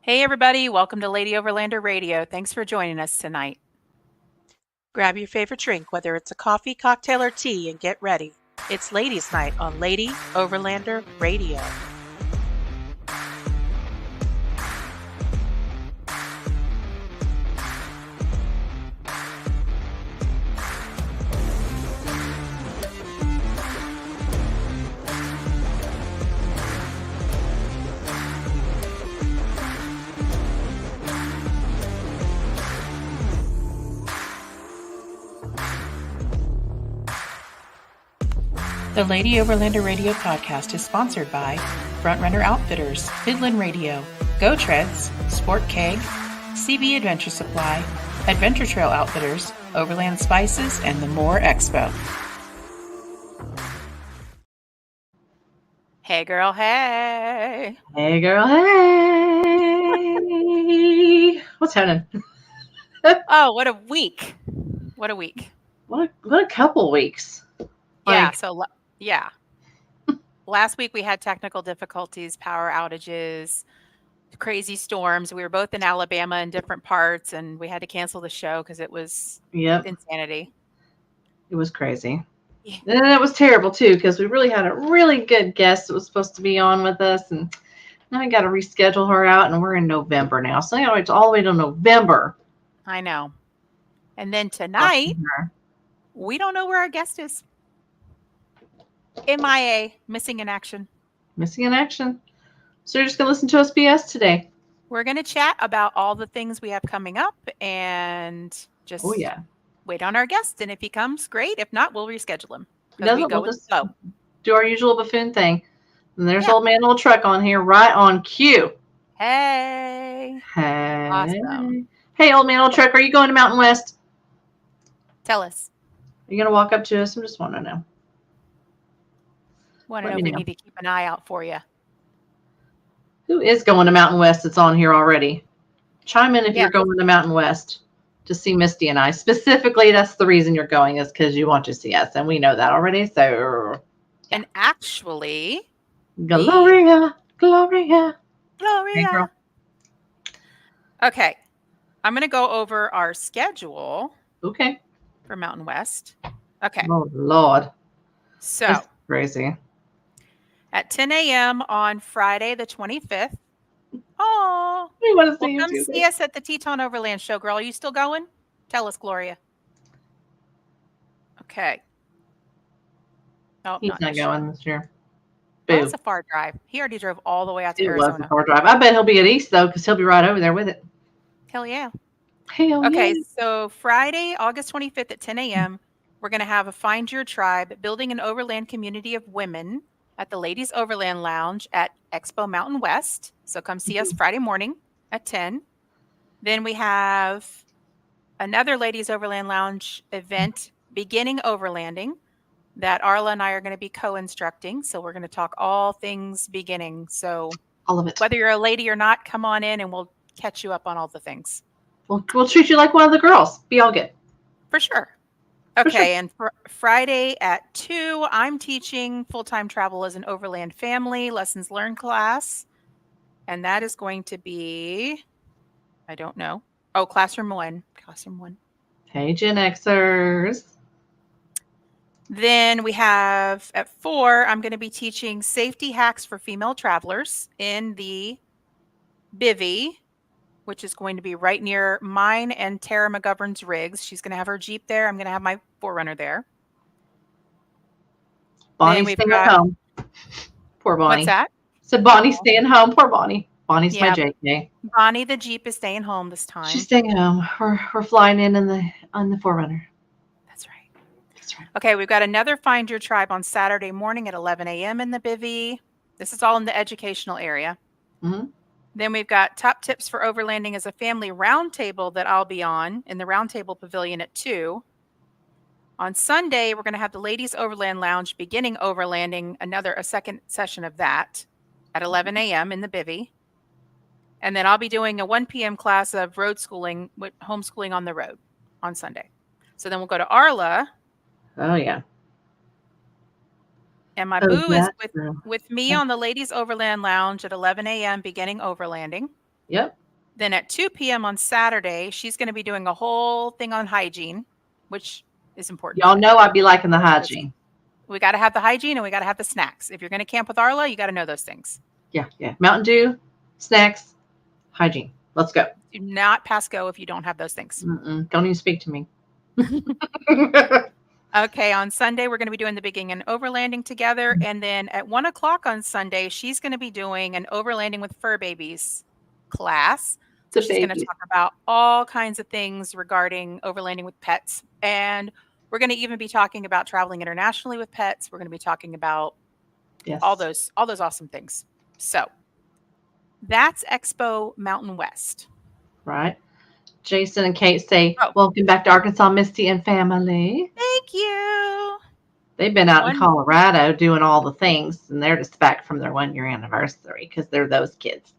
Hey, everybody. Welcome to Lady Overlander Radio. Thanks for joining us tonight. Grab your favorite drink, whether it's a coffee, cocktail, or tea, and get ready. It's Ladies' Night on Lady Overlander Radio. The Lady Overlander Radio podcast is sponsored by Frontrunner Outfitters, Midland Radio, Go Treads, Sport Keg, CB Adventure Supply, Adventure Trail Outfitters, Overland Spices, and the More Expo. Hey, girl, hey. Hey, girl, hey. What's happening? Oh, what a week. What a week. What a couple weeks. Yeah, yeah. Last week we had technical difficulties, power outages, crazy storms. We were both in Alabama in different parts, and we had to cancel the show because it was insanity. It was crazy. Yeah. And it was terrible, too, because we really had a really good guest that was supposed to be on with us, and now I got to reschedule her out, and we're in November now. So I got to wait all the way till November. I know. And then tonight, we don't know where our guest is. MIA, missing in action. Missing in action. So you're just going to listen to us BS today. We're going to chat about all the things we have coming up and just wait on our guest. And if he comes, great. If not, we'll reschedule him. We'll just do our usual buffoon thing. And there's old man, old truck on here, right on cue. Hey. Hey. Awesome. Hey, old man, old truck, are you going to Mountain West? Tell us. Are you going to walk up to us? I just want to know. Want to know if we need to keep an eye out for you. Who is going to Mountain West that's on here already? Chime in if you're going to Mountain West to see Misty and I. Specifically, that's the reason you're going is because you want to see us, and we know that already. So, and actually, Gloria. Hey, girl. Okay, I'm going to go over our schedule. Okay. For Mountain West. Okay. Oh Lord. So that's crazy. At 10 a.m. on Friday the 25th. Oh, we want to see you. Come see us at the Teton Overland Show, girl. Are you still going? Tell us, Gloria. Okay. Oh, he's not going this year. Oh, that's a far drive. He already drove all the way out to Arizona. Was a far drive. I bet he'll be at East though, because he'll be right over there with it. Hell yeah. Okay, so Friday, August 25th at 10 a.m., we're going to have a Find Your Tribe, building an overland community of women at the Ladies Overland Lounge at Expo Mountain West. So come see us Friday morning at 10. Then we have another Ladies Overland Lounge event, Beginning Overlanding, that Arla and I are going to be co-instructing. So we're going to talk all things beginning. So all of it. Whether you're a lady or not, come on in and we'll catch you up on all the things. We'll treat you like one of the girls. Be all good. For sure. Okay, and for Friday at 2, I'm teaching Full-Time Travel as an Overland Family Lessons Learned class. And that is going to be, I don't know. Oh, Classroom 1. Hey, Gen Xers. Then we have at 4, I'm going to be teaching safety hacks for female travelers in the bivvy, which is going to be right near mine and Tara McGovern's rigs. She's going to have her Jeep there. I'm going to have my 4Runner there. Bonnie's staying home. Poor Bonnie. What's that? So Bonnie's staying home. Poor Bonnie. Bonnie's my JK. Bonnie, the Jeep, is staying home this time. She's staying home. We're flying in the 4Runner. That's right. Okay, we've got another Find Your Tribe on Saturday morning at 11 a.m. in the bivvy. This is all in the educational area. Mm-hmm. Then we've got top tips for overlanding as a family roundtable that I'll be on in the roundtable pavilion at 2. On Sunday, we're going to have the Ladies Overland Lounge beginning overlanding, a second session of that at 11 a.m. in the bivvy. And then I'll be doing a 1 p.m. class of road schooling, with homeschooling on the road on Sunday. So then we'll go to Arla. Oh, yeah. And my boo is with me on the Ladies Overland Lounge at 11 a.m. beginning overlanding. Yep. Then at 2 p.m. on Saturday, she's going to be doing a whole thing on hygiene, which is important. Y'all know I'd be liking the hygiene. We got to have the hygiene and we got to have the snacks. If you're going to camp with Arla, you got to know those things. Yeah. Mountain Dew, snacks, hygiene. Let's go. Do not pass go if you don't have those things. Don't even speak to me. Okay, on Sunday, we're going to be doing the beginning and overlanding together. And then at 1 o'clock on Sunday, she's going to be doing an overlanding with fur babies class. So she's going to talk about all kinds of things regarding overlanding with pets. And we're going to even be talking about traveling internationally with pets. We're going to be talking about all those awesome things. So that's Expo Mountain West. Right. Jason and Kate say, welcome back to Arkansas, Misty and family. Thank you. They've been out in Colorado doing all the things, and they're just back from their 1-year anniversary because they're those kids.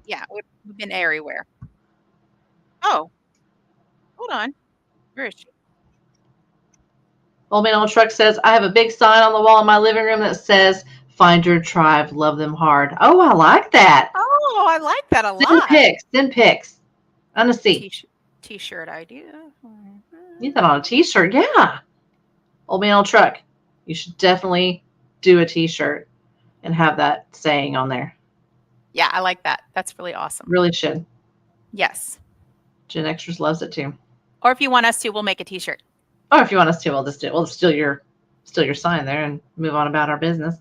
Yeah, we've been everywhere. Oh, hold on. Where is she? Old Man Old Truck says, I have a big sign on the wall in my living room that says, find your tribe, love them hard. Oh, I like that. Oh, I like that a lot. Send pics. I want to see. T-shirt idea. Need that on a t-shirt. Yeah. Old Man Old Truck. You should definitely do a t-shirt and have that saying on there. Yeah, I like that. That's really awesome. Really should. Yes. Gen Xers loves it too. Or if you want us to, we'll make a t-shirt. Or if you want us to, we'll just do it. We'll steal your sign there and move on about our business.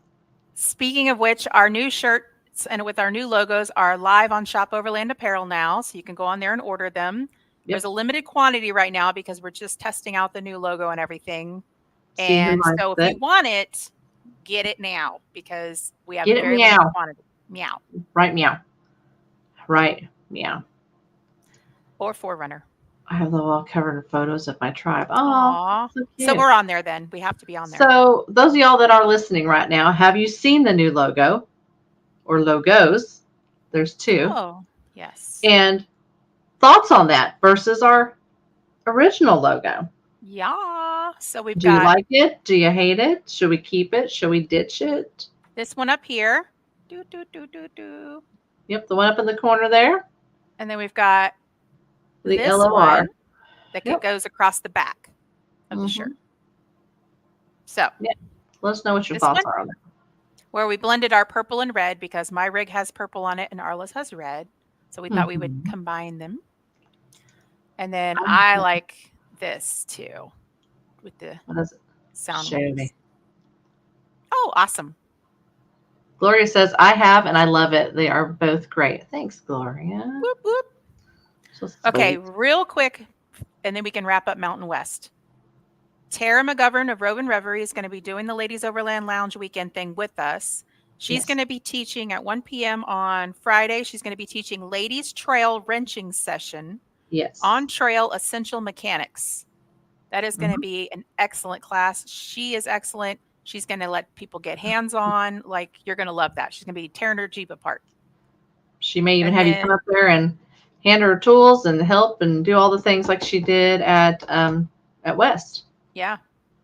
Speaking of which, our new shirts and with our new logos are live on Shop Overland Apparel now. So you can go on there and order them. Yep. There's a limited quantity right now because we're just testing out the new logo and everything. And so if you want it, get it now because we have very limited quantity. Meow. Right, meow. Right, meow. Or Forerunner. I have them all covered in photos of my tribe. Oh, so we're on there then. We have to be on there. So those of y'all that are listening right now, have you seen the new logo or logos? There's 2. Oh, yes. And thoughts on that versus our original logo? Yeah. So we've got. Do you like it? Do you hate it? Should we keep it? Should we ditch it? This one up here. Yep, the one up in the corner there. And then we've got the LOR that goes across the back of the shirt. So let us know what your thoughts are on that. Where we blended our purple and red because my rig has purple on it and Arla's has red. So we thought we would combine them. And then I like this too with the sound waves. Oh, awesome. Gloria says, I have and I love it. They are both great. Thanks, Gloria. Whoop, whoop. Okay, real quick, and then we can wrap up Mountain West. Tara McGovern of Rovin' Reverie is going to be doing the Ladies Overland Lounge weekend thing with us. She's going to be teaching at 1 p.m. on Friday. She's going to be teaching Ladies Trail Wrenching Session on trail essential mechanics. That is going to be an excellent class. She is excellent. She's going to let people get hands-on. Like, you're going to love that. She's going to be tearing her Jeep apart. She may even have you come up there and hand her tools and help and do all the things like she did at West. Yeah.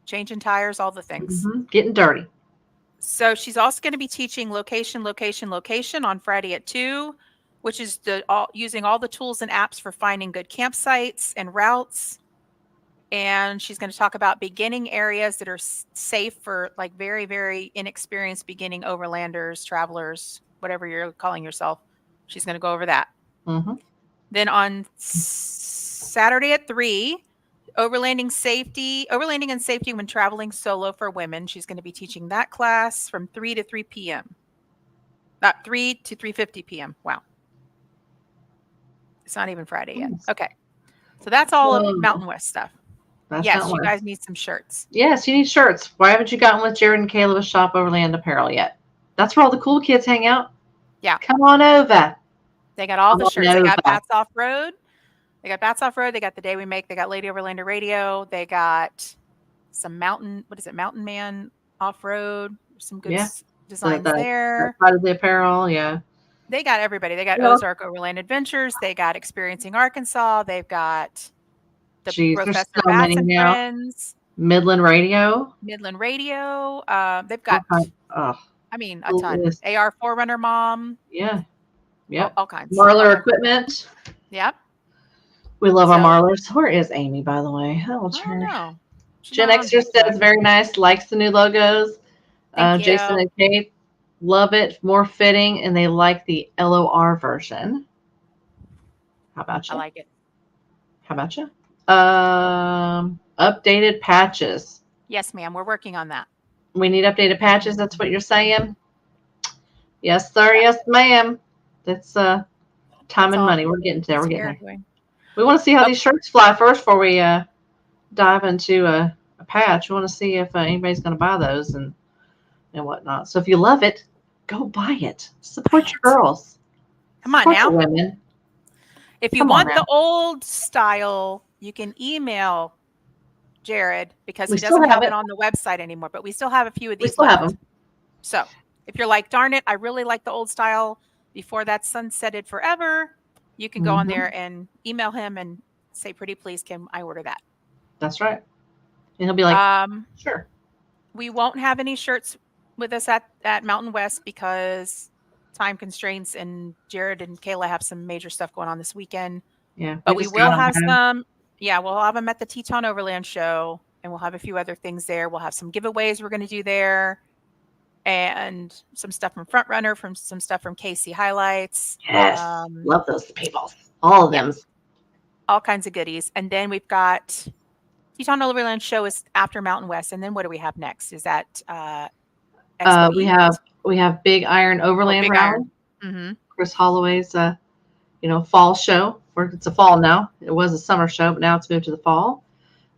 Changing tires, all the things. Getting dirty. So she's also going to be teaching location on Friday at 2, which is using all the tools and apps for finding good campsites and routes. And she's going to talk about beginning areas that are safe for like very, very inexperienced beginning overlanders, travelers, whatever you're calling yourself. She's going to go over that. Then on Saturday at 3, overlanding and safety when traveling solo for women. She's going to be teaching that class from 3 to 3 p.m. Not 3 to 3:50 p.m. Wow. It's not even Friday yet. Okay. So that's all of Mountain West stuff. Yes, you guys need some shirts. Yes, you need shirts. Why haven't you gotten with Jared and Kayla with Shop Overland Apparel yet? That's where all the cool kids hang out. Yeah. Come on over. They got all the shirts. They got Bats Off Road. They got Bats Off Road. They got The Day We Make. They got Lady Overlander Radio. They got some Mountain Man Off Road. Some good designs there. Part of the apparel, They got everybody. They got Ozark Overland Adventures. They got Experiencing Arkansas. They've got the Professor Bats and Friends. Midland Radio. They've got, a ton. AR Forerunner Mom. Yeah. Yep. All kinds. Marlar equipment. Yep. We love our So- Marlers. Where is Amy, by the way? Oh, I don't know. She's Gen not on Xer here says today. very nice. Likes the new logos. Thank Jason you. and Kate love it. More fitting, and they like the LOR version. How about I you? like it. How about you? Updated patches. Yes, ma'am. We're working on that. We need updated patches. That's what you're saying. Yes, sir. Yes, ma'am. That's time and money. We're getting there. We're getting there. We want to see how these shirts fly first before we dive into a patch. We want to see if anybody's going to buy those and whatnot. So if you love it, go buy it. Support your girls. Come on now. Women. If you want the old style, you can email Jared because he doesn't have it on the website anymore, but we still have a few of these. We still have them. So if you're like, darn it, I really like the old style before that sunsetted forever, you can go on there and email him and say, pretty please, can I order that? That's right. And he'll be like, sure. We won't have any shirts with us at Mountain West because time constraints, and Jared and Kayla have some major stuff going on this weekend. Yeah. But we will have some. Yeah, we'll have them at the Teton Overland show, and we'll have a few other things there. We'll have some giveaways we're going to do there, and some stuff from Front Runner, from some stuff from KC Highlights. Yes, love those people. All of them. All kinds of goodies. And then we've got Teton Overland show is after Mountain West, and then what do we have next? Is that we have Big Iron Overland Round. Chris Holloway's fall show. It's a fall now. It was a summer show, but now it's moved to the fall.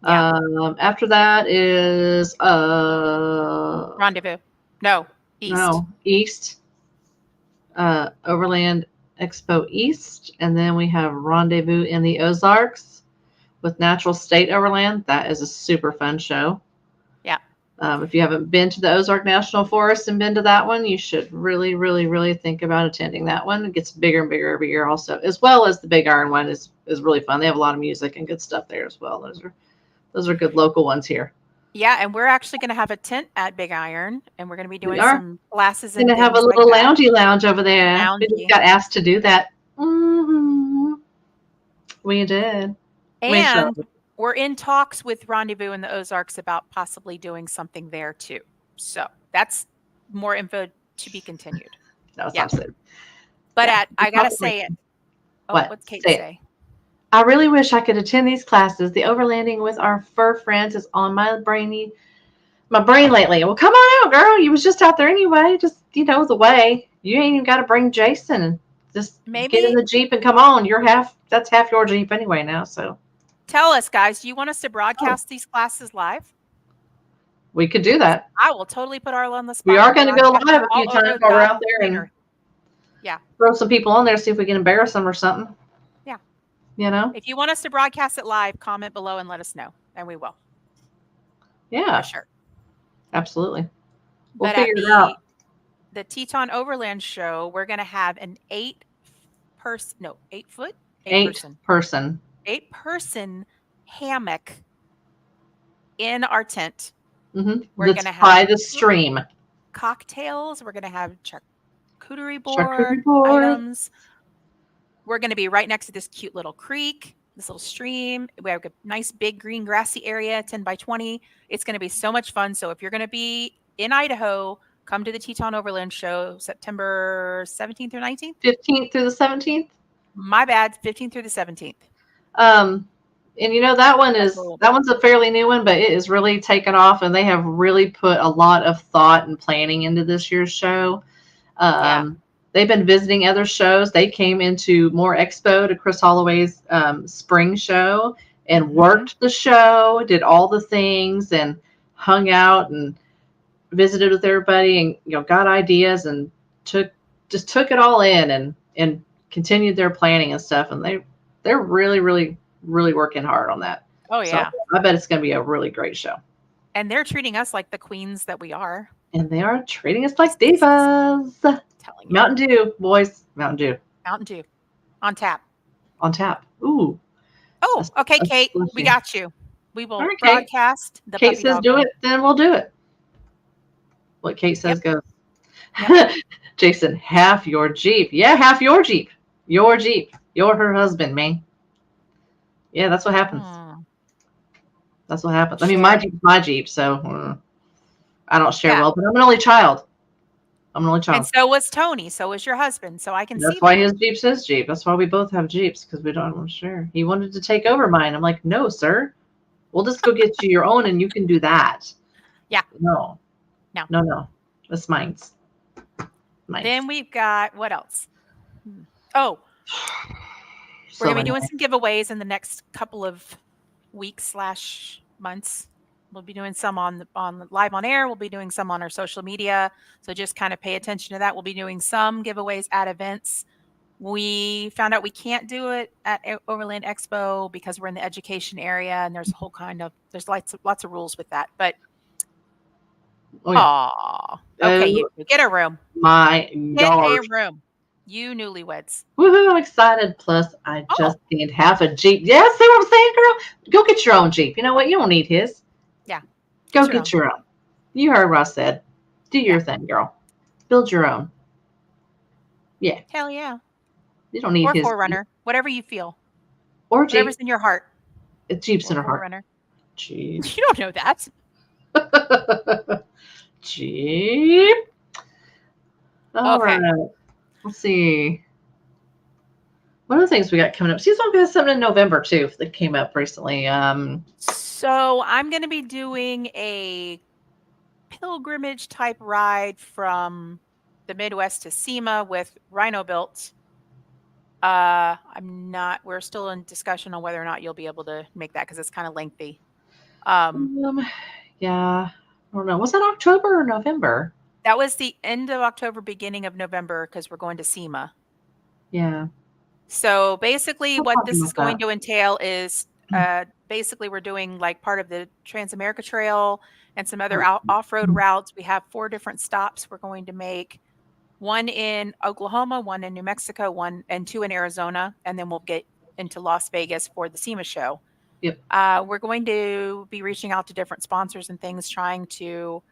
After that is Rendezvous. No, East. No, East. Overland Expo East, and then we have Rendezvous in the Ozarks with Natural State Overland. That is a super fun show. Yeah. If you haven't been to the Ozark National Forest and been to that one, you should really, really, really think about attending that one. It gets bigger and bigger every year also, as well as the Big Iron one is really fun. They have a lot of music and good stuff there as well. Those are good local ones here. Yeah, and we're actually going to have a tent at Big Iron, and we're going to be doing some classes. We're going to have a little loungy lounge over there. We just got asked to do that. Mm-hmm. We did. And we're in talks with Rendezvous in the Ozarks about possibly doing something there too. So that's more info to be continued. That sounds good. But I got to say it. What's Kate say? I really wish I could attend these classes. The overlanding with our fur friends is on my brain lately. Well, come on out, girl. You was just out there anyway. Just, the way. You ain't even got to bring Jason. Just get in the Jeep and come on. That's half your Jeep anyway now, so. Tell us, guys, do you want us to broadcast these classes live? We could do that. I will totally put Arla on the spot. We are going to go live a few times while we're out there and throw some people on there, see if we can embarrass them or something. Yeah. If you want us to broadcast it live, comment below and let us know, and we will. Yeah. For sure. Absolutely. We'll figure it out. The Teton Overland show, we're going to have an 8-person hammock in our tent. Mm-hmm. We're going to have by the stream cocktails. We're going to have charcuterie board items. We're going to be right next to this cute little creek, this little stream. We have a nice big green grassy area, 10 by 20. It's going to be so much fun. So if you're going to be in Idaho, come to the Teton Overland show, September 17th or 19th? 15th through the 17th. My bad, 15th through the 17th. And that one's a fairly new one, but it is really taken off, and they have really put a lot of thought and planning into this year's show. They've been visiting other shows. They came into More Expo to Chris Holloway's spring show and worked the show, did all the things, and hung out and visited with everybody, and got ideas and took it all in and continued their planning and stuff. And they're really, really, really working hard on that. Oh yeah, so I bet it's going to be a really great show. And they're treating us like the queens that we are. And they are treating us like divas. Mountain Dew, boys. Mountain Dew. Mountain Dew. On tap. On tap. Ooh. Oh, okay, Kate. We got you. We will broadcast the Kate says do it, then we'll do it. What Kate says goes. Yep. Jason, half your Jeep. Yeah, half your Jeep. Your Jeep. You're her husband, man. Yeah, that's what happens. Mm. That's what happens. I mean, Share. my Jeep, so I don't share Yeah. well, but I'm an only child. I'm an only And child. so was Tony. So was your husband. So I can That's see why that. his Jeep's his Jeep. That's why we both have Jeeps, because we don't want to share. He wanted to take over mine. I'm like, no, sir. We'll just go get you your own and you can do that. Yeah. No. No. No. That's mine's. Then we've got what else? Oh, we're So going to be many. doing some giveaways in the next couple of weeks / months. We'll be doing some on live on air. We'll be doing some on our social media. So just kind of pay attention to that. We'll be doing some giveaways at events. We found out we can't do it at Overland Expo because we're in the education area and there's a whole there's lots of rules with that. But Oh, yeah. okay, Oh, you get a room. my Get a gosh. room. You newlyweds. Woohoo, I'm excited. Plus, I Oh, just gained half a Jeep. Yeah, see what I'm saying, girl? Go get your own Jeep. You know what? You don't need his. yeah. Go get your own. You heard what I said. Do your Yeah. thing, girl. Build your own. Yeah. Hell yeah. You don't need Or his. Forerunner, whatever you feel. Or Jeep. Whatever's in your heart. Jeep's in Or her heart. Forerunner. Jeep. You don't know that. Jeep. All Okay. right. Let's see. One of the things we got coming up. She's going to have something in November too that came up recently. So I'm going to be doing a pilgrimage type ride from the Midwest to SEMA with Rhino Built. We're still in discussion on whether or not you'll be able to make that because it's kind of lengthy. Yeah. I don't know. Was that October or November? That was the end of October, beginning of November, because we're going to SEMA. Yeah. So basically what this is going that. to entail is basically we're doing like part of the Transamerica Trail and some other off-road routes. We have 4 different stops we're going to make. 1 in Oklahoma, 1 in New Mexico, 2 in Arizona, and then we'll get into Las Vegas for the SEMA show. Yep. We're going to be reaching out to different sponsors and things, trying to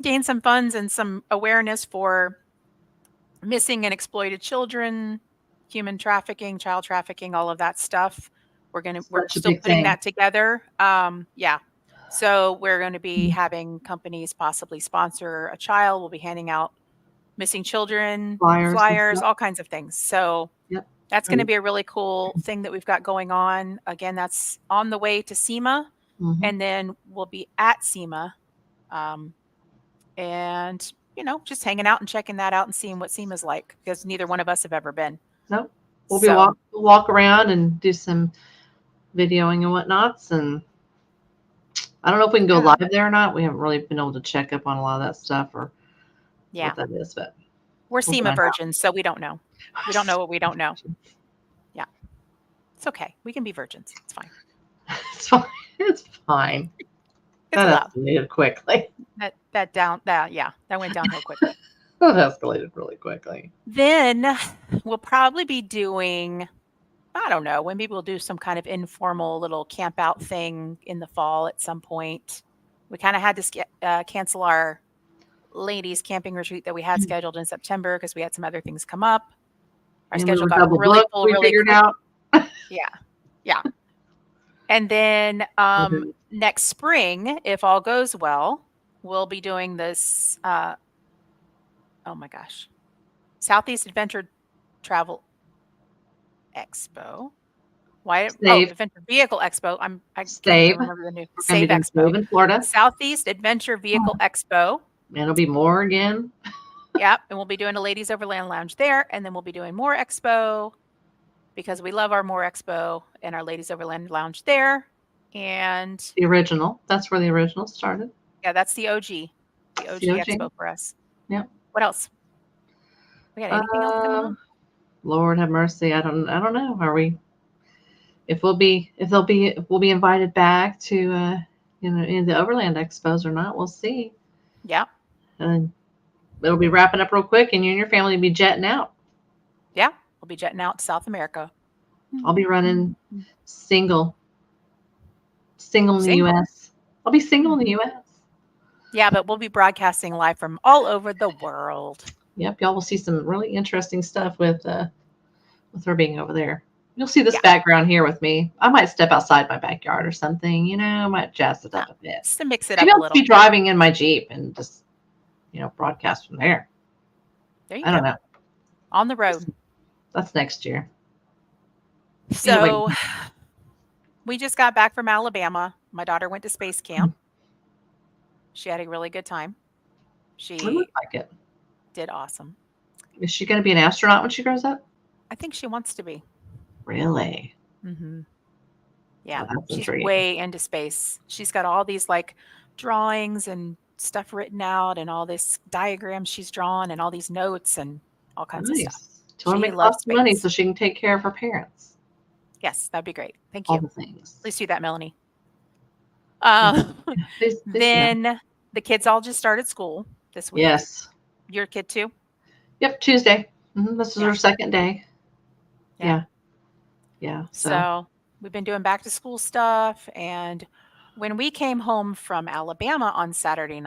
gain some funds and some awareness for missing and exploited children, human trafficking, child trafficking, all of that stuff. We're still putting that together. Yeah. So we're going to be having companies possibly sponsor a child. We'll be handing out missing children, flyers, all kinds of things. So that's going to be a really cool thing that we've got going on. Again, that's on the way to SEMA, and then we'll be at SEMA. And, just hanging out and checking that out and seeing what SEMA's like, because neither one of us have ever been. Nope. We'll walk around and do some videoing and whatnots. And I don't know if we can go live there or not. We haven't really been able to check up on a lot of that stuff or what that is, but we're SEMA virgins, so we don't know. We don't know what we don't know. Yeah. It's okay. We can be virgins. It's fine. It's fine. It's fine. That escalated quickly. That went downhill quickly. That escalated really quickly. Then we'll probably be doing, I don't know, maybe we'll do some kind of informal little camp out thing in the fall at some point. We kind of had to cancel our ladies camping retreat that we had scheduled in September because we had some other things come up. Our schedule got really full, really quick. Out. Yeah. And then next spring, if all goes well, we'll be doing this, oh my gosh, Southeast Adventure Travel Expo. Adventure Vehicle Expo. I can't even remember the new Save Expo in Florida. Southeast Adventure Vehicle Expo. And it'll be more again. Yep, and we'll be doing a Ladies Overland Lounge there, and then we'll be doing more Expo because we love our more Expo and our Ladies Overland Lounge there. And the original. That's where the original started. Yeah, that's the OG. The OG Expo for us. Yeah. What else? We got anything else going on? Lord have mercy. I don't know. Are we? If we'll be invited back to in the Overland Expos or not, we'll see. Yeah. And it'll be wrapping up real quick, and you and your family will be jetting out. Yeah, we'll be jetting out to South America. I'll be running single in the U.S. I'll be single in the U.S. Yeah, but we'll be broadcasting live from all over the world. Yep, y'all will see some really interesting stuff with her being over there. You'll see this Yeah. background here with me. I might step outside my backyard or something, I might jazz it up a bit. Just to mix it Maybe up a I'll just little. be driving in my Jeep and just, broadcast from there. There you I don't go. know. On the road. That's next year. So Anyway. we just got back from Alabama. My daughter went to space camp. She had a really good time. It She looks like it. did awesome. Is she going to be an astronaut when she grows up? I think she wants to be. Really? Mm-hmm. Oh, Yeah, that's she's intriguing. way into space. She's got all these like drawings and stuff written out and all this diagrams she's drawn and all these notes and all kinds of stuff. Nice. Do you want to She make loves lots of money space. so she can take care of her parents? Yes, that'd be great. Thank All you. the things. Please do that, Melanie. Yeah. Then the kids all just started school this week. Yes. Your kid too? Yep, Tuesday. This is Yeah. her second day. Yeah. Yeah. So we've been doing back to school stuff. And when we came home from Alabama on Saturday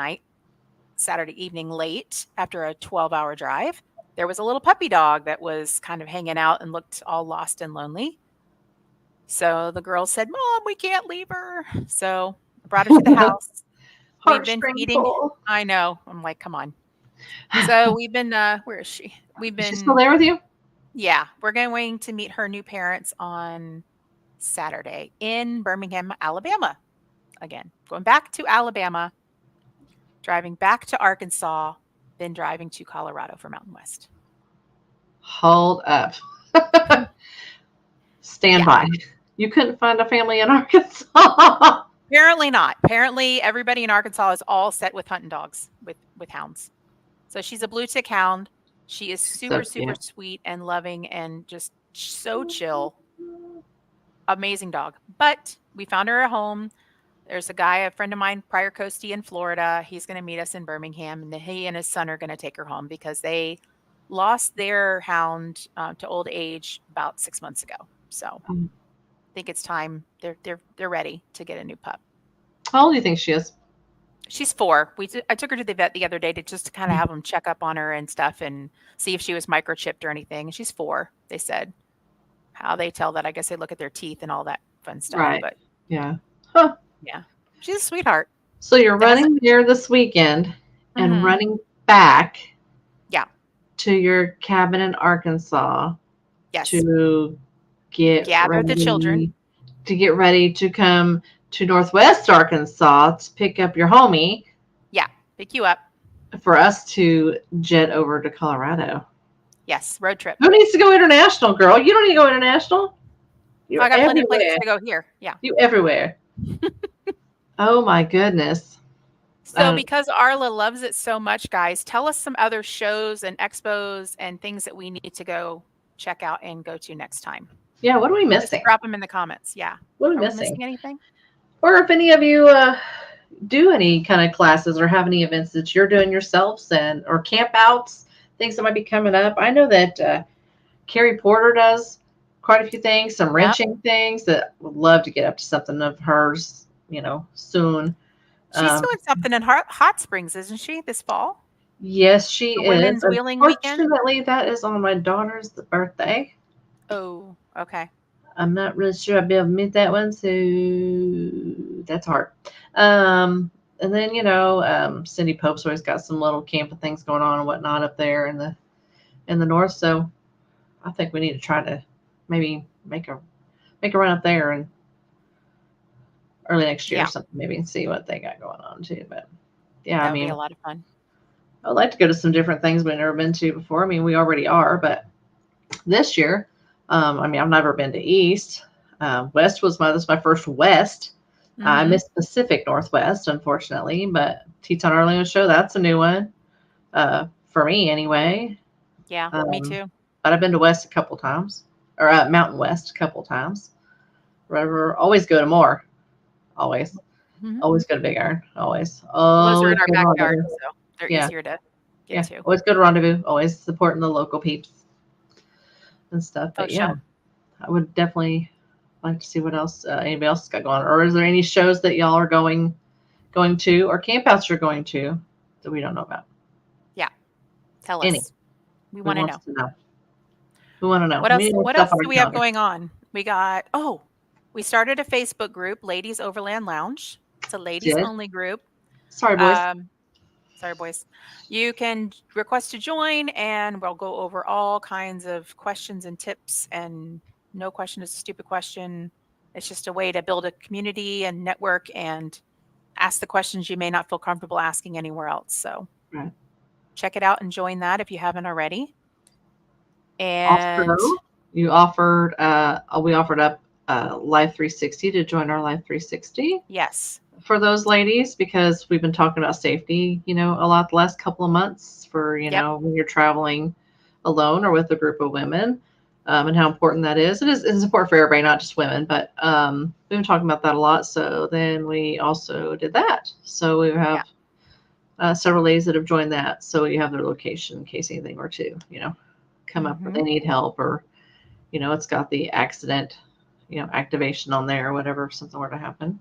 evening late after a 12-hour drive, there was a little puppy dog that was kind of hanging out and looked all lost and lonely. So the girls said, Mom, we can't leave her. So I brought her to the house. We've been Heartstring feeding. pull. I know. I'm like, come on. So we've been, where is she? We've Is she still been, there with you? yeah, we're going to meet her new parents on Saturday in Birmingham, Alabama. Again, going back to Alabama, driving back to Arkansas, then driving to Colorado for Mountain West. Hold up. Stand by. You couldn't find a family in Arkansas. Apparently not. Apparently everybody in Arkansas is all set with hunting dogs, with hounds. So she's a blue tick hound. She is super, super sweet and loving and just so chill. Amazing dog. But we found her a home. There's a friend of mine, prior coastie in Florida. He's going to meet us in Birmingham, and he and his son are going to take her home because they lost their hound to old age about 6 months ago. So I think it's time. They're ready to get a new pup. How old do you think she is? She's 4. I took her to the vet the other day to just kind of have them check up on her and stuff and see if she was microchipped or anything. And she's 4. They said how they tell that. I guess they look at their teeth and all that fun stuff. Right. But yeah. Huh. Yeah. She's a sweetheart. So you're running there this weekend and running back. Yeah. To your cabin in Arkansas. Yes. To gather the children. To get ready to come to Northwest Arkansas to pick up your homie. Yeah, pick you up. For us to jet over to Colorado. Yes, road trip. Who needs to go international, girl? You don't need to go international. I got plenty of places to go here. Yeah. You everywhere. Oh my goodness. So because Arla loves it so much, guys, tell us some other shows and expos and things that we need to go check out and go to next time. Yeah, what are we missing? Just drop them in the comments. Yeah. What are we missing? Missing anything? Or if any of you do any kind of classes or have any events that you're doing yourselves or camp outs, things that might be coming up. I know that Carrie Porter does quite a few things, some wrenching things that would love to get up to something of hers, soon. She's doing something in Hot Springs, isn't she, this fall? Yes, she is. Women's Wheeling Weekend? Unfortunately, that is on my daughter's birthday. Oh, okay. I'm not really sure I'll be able to meet that one, so that's hard. And then, Cindy Pope's always got some little camping things going on and whatnot up there in the north. So I think we need to try to maybe make a run up there and early next year or something, maybe, and see what they got going on too. But yeah, that would be a lot of fun. I'd like to go to some different things we've never been to before. I mean, we already are, but this year, I've never been to East. West was my first West. Mm-hmm. I missed Pacific Northwest, unfortunately, but Teton Orleans show, that's a new one for me anyway. Yeah, me too. But I've been to West a couple times, or Mountain West a couple times. Always go to more. Always. Mm-hmm. Always go to Big Iron. Always. Those are in our backyard, so they're easier to get to. Always go to Rendezvous. Always supporting the local peeps and stuff. But I would definitely like to see what else anybody else has got going on. Or is there any shows that y'all are going going to or campouts you're going to that we don't know about? Yeah. Tell Any. us. We Who want to wants know. to know? Who want to know? What We else? need more What stuff else on do our we have calendar. going on? We started a Facebook group, Ladies Overland Lounge. It's a ladies Did. only group. Sorry, boys. Um, sorry, boys. You can request to join, and we'll go over all kinds of questions and tips. And no question is a stupid question. It's just a way to build a community and network and ask the questions you may not feel comfortable asking anywhere else. So Right. check it out and join that if you haven't already. And Also, you offered, we offered up Live 360 to join our Live 360 yes, for those ladies because we've been talking about safety, a lot the last couple of months for, yep, when you're traveling alone or with a group of women, and how important that is. It's important for everybody, not just women, but we've been talking about that a lot. So then we also did that. So we have several ladies that have joined that. So you have their location in case anything were to, come up or they need help or, it's got the accident, activation on there or whatever, if something were to happen.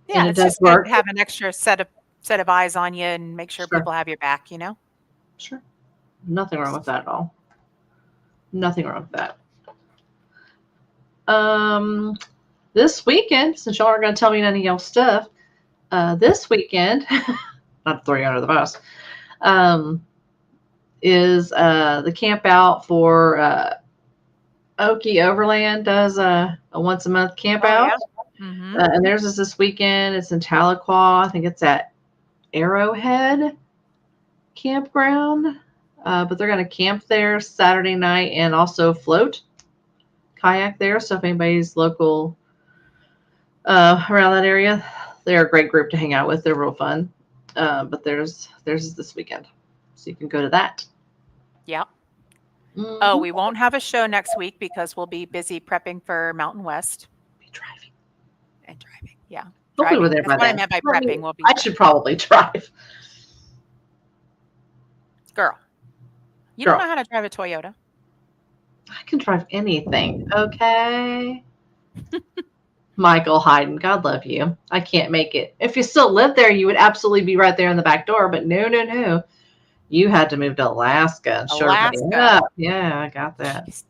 And yeah. it It's does just good work. to have an extra set of eyes on you and make sure Sure. people have your back. Sure. Nothing wrong with that at all. Nothing wrong with that. This weekend, since y'all aren't going to tell me none of y'all stuff, this weekend, not to throw you under the bus, is the camp out for Okie Overland does a once a month camp out. Yeah. Mm-hmm. And theirs is this weekend. It's in Tahlequah. I think it's at Arrowhead Campground. But they're going to camp there Saturday night and also float kayak there. So if anybody's local around that area, they're a great group to hang out with. They're real fun. But theirs is this weekend. So you can go to that. Yeah. Mm-hmm. Oh, we won't have a show next week because we'll be busy prepping for Mountain West. Be driving. And driving. Yeah. Hopefully Driving. we're there That's by what I then. meant by I mean, prepping. We'll be I should probably drive. Girl. You don't know how to drive a Toyota. I can drive anything. Okay. Michael Hayden, God love you. I can't make it. If you still lived there, you would absolutely be right there in the back door. But no. You had to move to Alaska and show everybody up. Yeah, I got that. Jeez.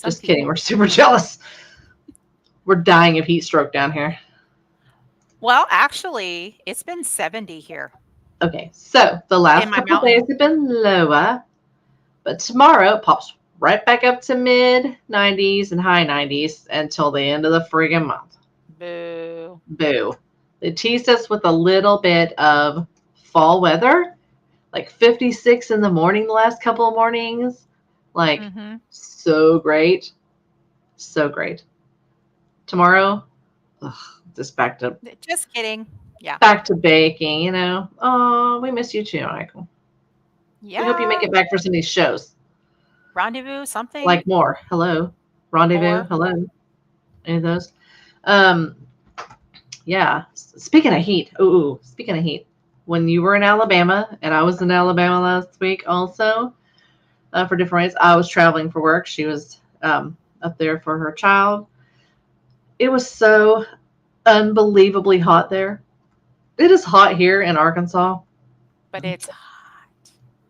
Just kidding. We're super jealous. We're dying of heat stroke down here. Well, actually, it's been 70 here. Okay, so the last couple of days have been lower, but tomorrow it pops right back up to mid 90s and high 90s until the end of the friggin' month. Boo. Boo. They teased us with a little bit of fall weather, like 56 in the morning the last couple of mornings. Like, so great. So great. Tomorrow, just back to... Just kidding. Yeah. Back to baking, Oh, we miss you too, Michael. Yeah. We hope you make it back for some of these shows. Rendezvous, something. Like more. Hello. Rendezvous. More. Hello. Any of those? Yeah. Speaking of heat. Speaking of heat. When you were in Alabama, and I was in Alabama last week also, for different reasons, I was traveling for work. She was up there for her child. It was so unbelievably hot there. It is hot here in Arkansas. But it's hot.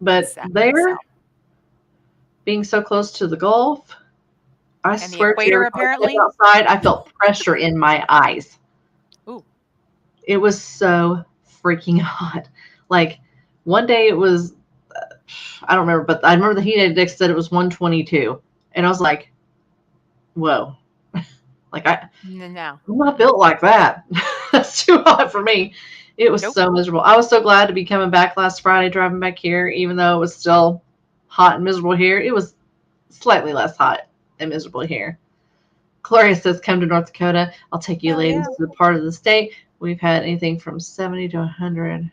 But there, being so close to the Gulf, I swear the equator, to you, apparently outside, I felt pressure in my eyes. Ooh. It was so freaking hot. Like one day it was, I don't remember, but I remember the heat index said it was 122. And I was like, whoa. Like I'm not built like that. That's too hot for me. It was so miserable. I was so glad to be coming back last Friday, driving back here, even though it was still hot and miserable here. It was slightly less hot and miserable here. Gloria says, come to North Dakota. I'll take you ladies to the part of the state. We've had anything from 70 to 100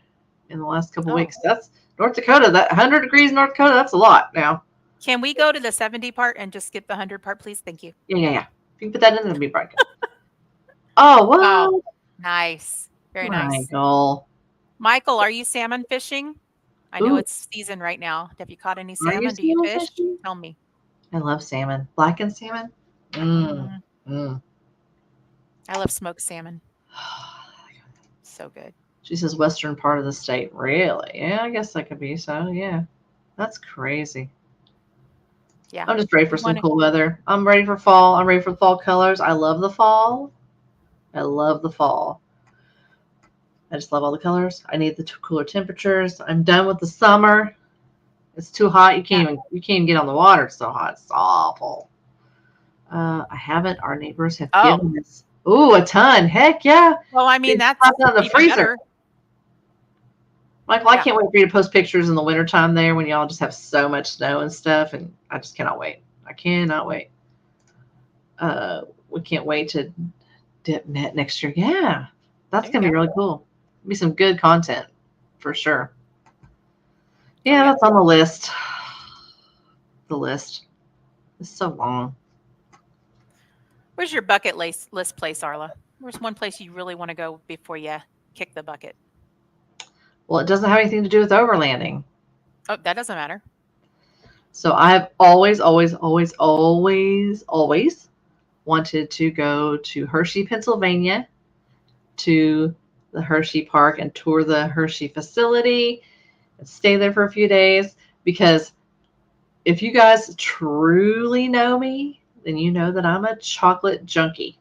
in the last couple weeks. That's North Dakota. That 100 degrees in North Dakota, that's a lot now. Can we go to the 70 part and just skip the 100 part, please? Thank you. Yeah. If you can put that in, that'd be right. Oh, wow. Oh, nice. Very nice. Michael, are you salmon fishing? I know it's season right now. Have you caught any salmon? Do you fish? Tell me. I love salmon. Blackened salmon? I love smoked salmon. So good. She says western part of the state. Really? Yeah, I guess that could be so. Yeah. That's crazy. Yeah. I'm just ready for You some want to, cool weather. I'm ready for fall. I'm ready for fall colors. I love the fall. I love the fall. I just love all the colors. I need the cooler temperatures. I'm done with the summer. It's too hot. You can't even get on the water. It's so hot. It's awful. I haven't. Our neighbors have oh, given us a ton. Heck yeah. well, I mean, They that's popped out of the even freezer. better. Michael, I Yeah. can't wait for you to post pictures in the wintertime there when y'all just have so much snow and stuff, and I just cannot wait. I cannot wait. We can't wait to dip net next year. Yeah, that's There you gonna be go. really cool. Be some good content for sure. Yeah, yeah. that's on the list. The list is so long. Where's your bucket list place, Arla? Where's one place you really want to go before you kick the bucket? Well, it doesn't have anything to do with overlanding. Oh, that doesn't matter. So I've always, always, always, always, always wanted to go to Hershey, Pennsylvania, to the Hershey Park and tour the Hershey facility and stay there for a few days. Because if you guys truly know me, then you know that I'm a chocolate junkie.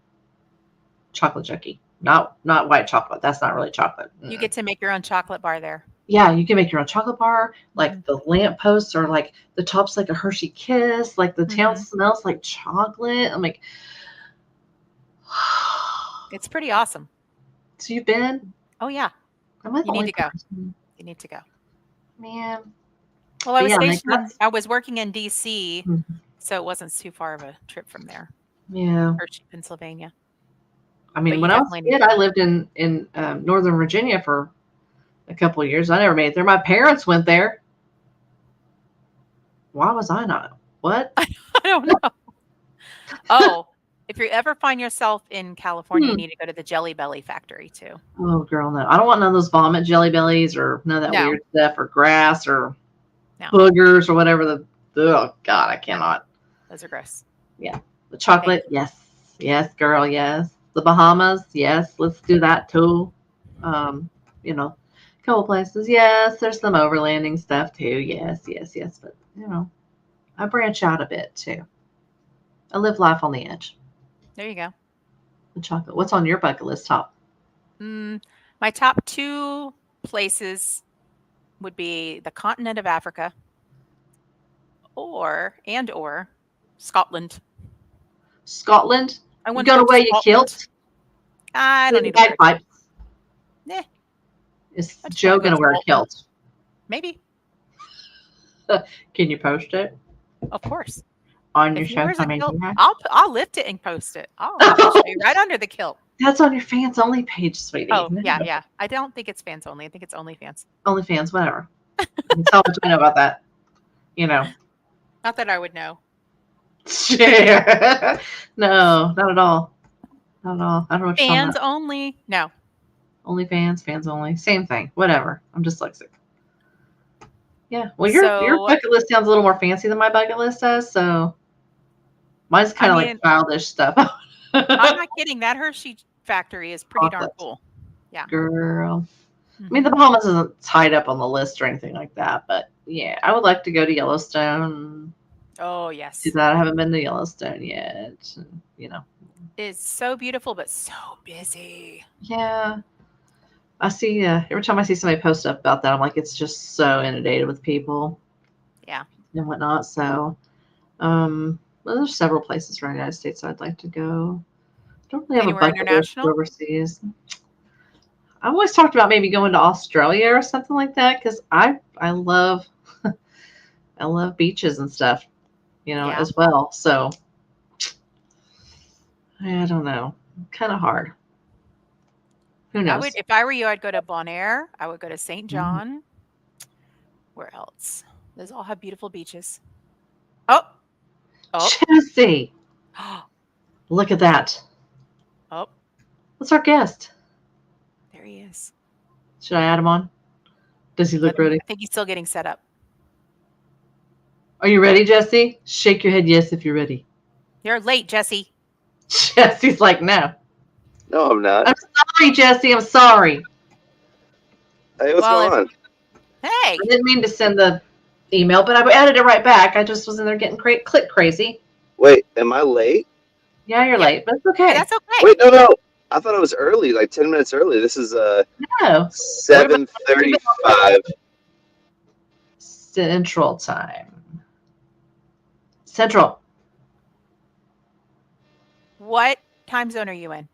Chocolate junkie. Not white chocolate. That's not really chocolate. You get to make your own chocolate bar there. Yeah, you can make your own chocolate bar. Like Mhm. the lampposts are like the top's like a Hershey Kiss. Like the town Mhm. smells like chocolate. I'm like, It's pretty awesome. so you've been? Oh yeah, Am I the you need only to go. person? You need to go. Man. Well, I But was yeah, like stationed in, that's I was working in DC, Mhm. so it wasn't too far of a trip from there, Yeah. Hershey, Pennsylvania. I But mean, you when I was definitely a need kid, to I go. lived in Northern Virginia for a couple of years. I never made it there. My parents went there. Why was I not? What? I don't know. Oh, if you ever find yourself in California, you Hmm. need to go to the Jelly Belly factory too. Oh, girl, no. I don't want none of those vomit jelly bellies or none of that No, weird stuff or grass or no, boogers or whatever oh God, I no, cannot. those are gross. Yeah. The Thank chocolate, you. yes. Yes, girl, yes. The Bahamas, yes. Let's do that too. Um, you know, a couple places. Yes, there's some overlanding stuff too. Yes, yes, yes. But I branch out a bit too. I live life on the edge. There you go. The chocolate. What's on your bucket list top? My top two places would be the continent of Africa or Scotland. Scotland? I You want to go gonna to wear your Scotland. kilt? I don't The need to wear a kilt. bagpipes? Eh, Is I just want Joe to go to gonna wear a Scotland. kilt? Maybe, Can you post it of course. on your If he wears a social kilt, media? I'll lift it and post it. I'll show you right under the kilt. That's on your fans only page, sweetie. Oh, No. yeah, yeah. I don't think it's fans only. I think it's OnlyFans. OnlyFans, whatever. That's how much I know about that. Not that I would know. No, not at all. Not at all. I don't know what you're talking Fans about. only? No. OnlyFans, fans only, same thing. Whatever. I'm dyslexic. Yeah. Well, your So, bucket list sounds a little more fancy than my bucket list does. So mine's I kind of like mean, childish stuff. I'm not kidding. That Hershey factory is pretty darn Chocolate, cool. Yeah. girl. I mean, the Hmm. Bahamas isn't tied up on the list or anything like that, but yeah, I would like to go to Yellowstone. Oh, Do yes. that. I haven't been to Yellowstone yet. It's so beautiful, but so busy. Yeah. I see. Every time I see somebody post up about that, I'm like, it's just so inundated with people Yeah. and whatnot. So, well, there's several places around the United States I'd like to go. Don't really have a Anywhere bucket list international? overseas. I always talked about maybe going to Australia or something like that because I love I love beaches and stuff, Yeah. as well. So I don't know, kind of hard. Who knows? If I were you, I'd go to Bonaire. I would go to St. Mm. John. Where else? Those all have beautiful beaches. Oh, oh, Jesse, look at that. oh, What's our guest? there he is. Should I add him on? Does he look ready? I think he's still getting set up. Are you ready, Jesse? Shake your head yes if you're ready. You're late, Jesse. Jesse's like, no. No, I'm not. I'm sorry, Jesse. I'm sorry. Hey, what's Well, going on? hey, I didn't mean to send the email, but I added it right back. I just was in there getting click crazy. Wait, am I late? Yeah, you're yeah, late, but it's yeah, okay. that's okay. Wait, no. I thought it was early, like 10 minutes early. This is No, 7:35. Central Time. Central. What time zone are you in?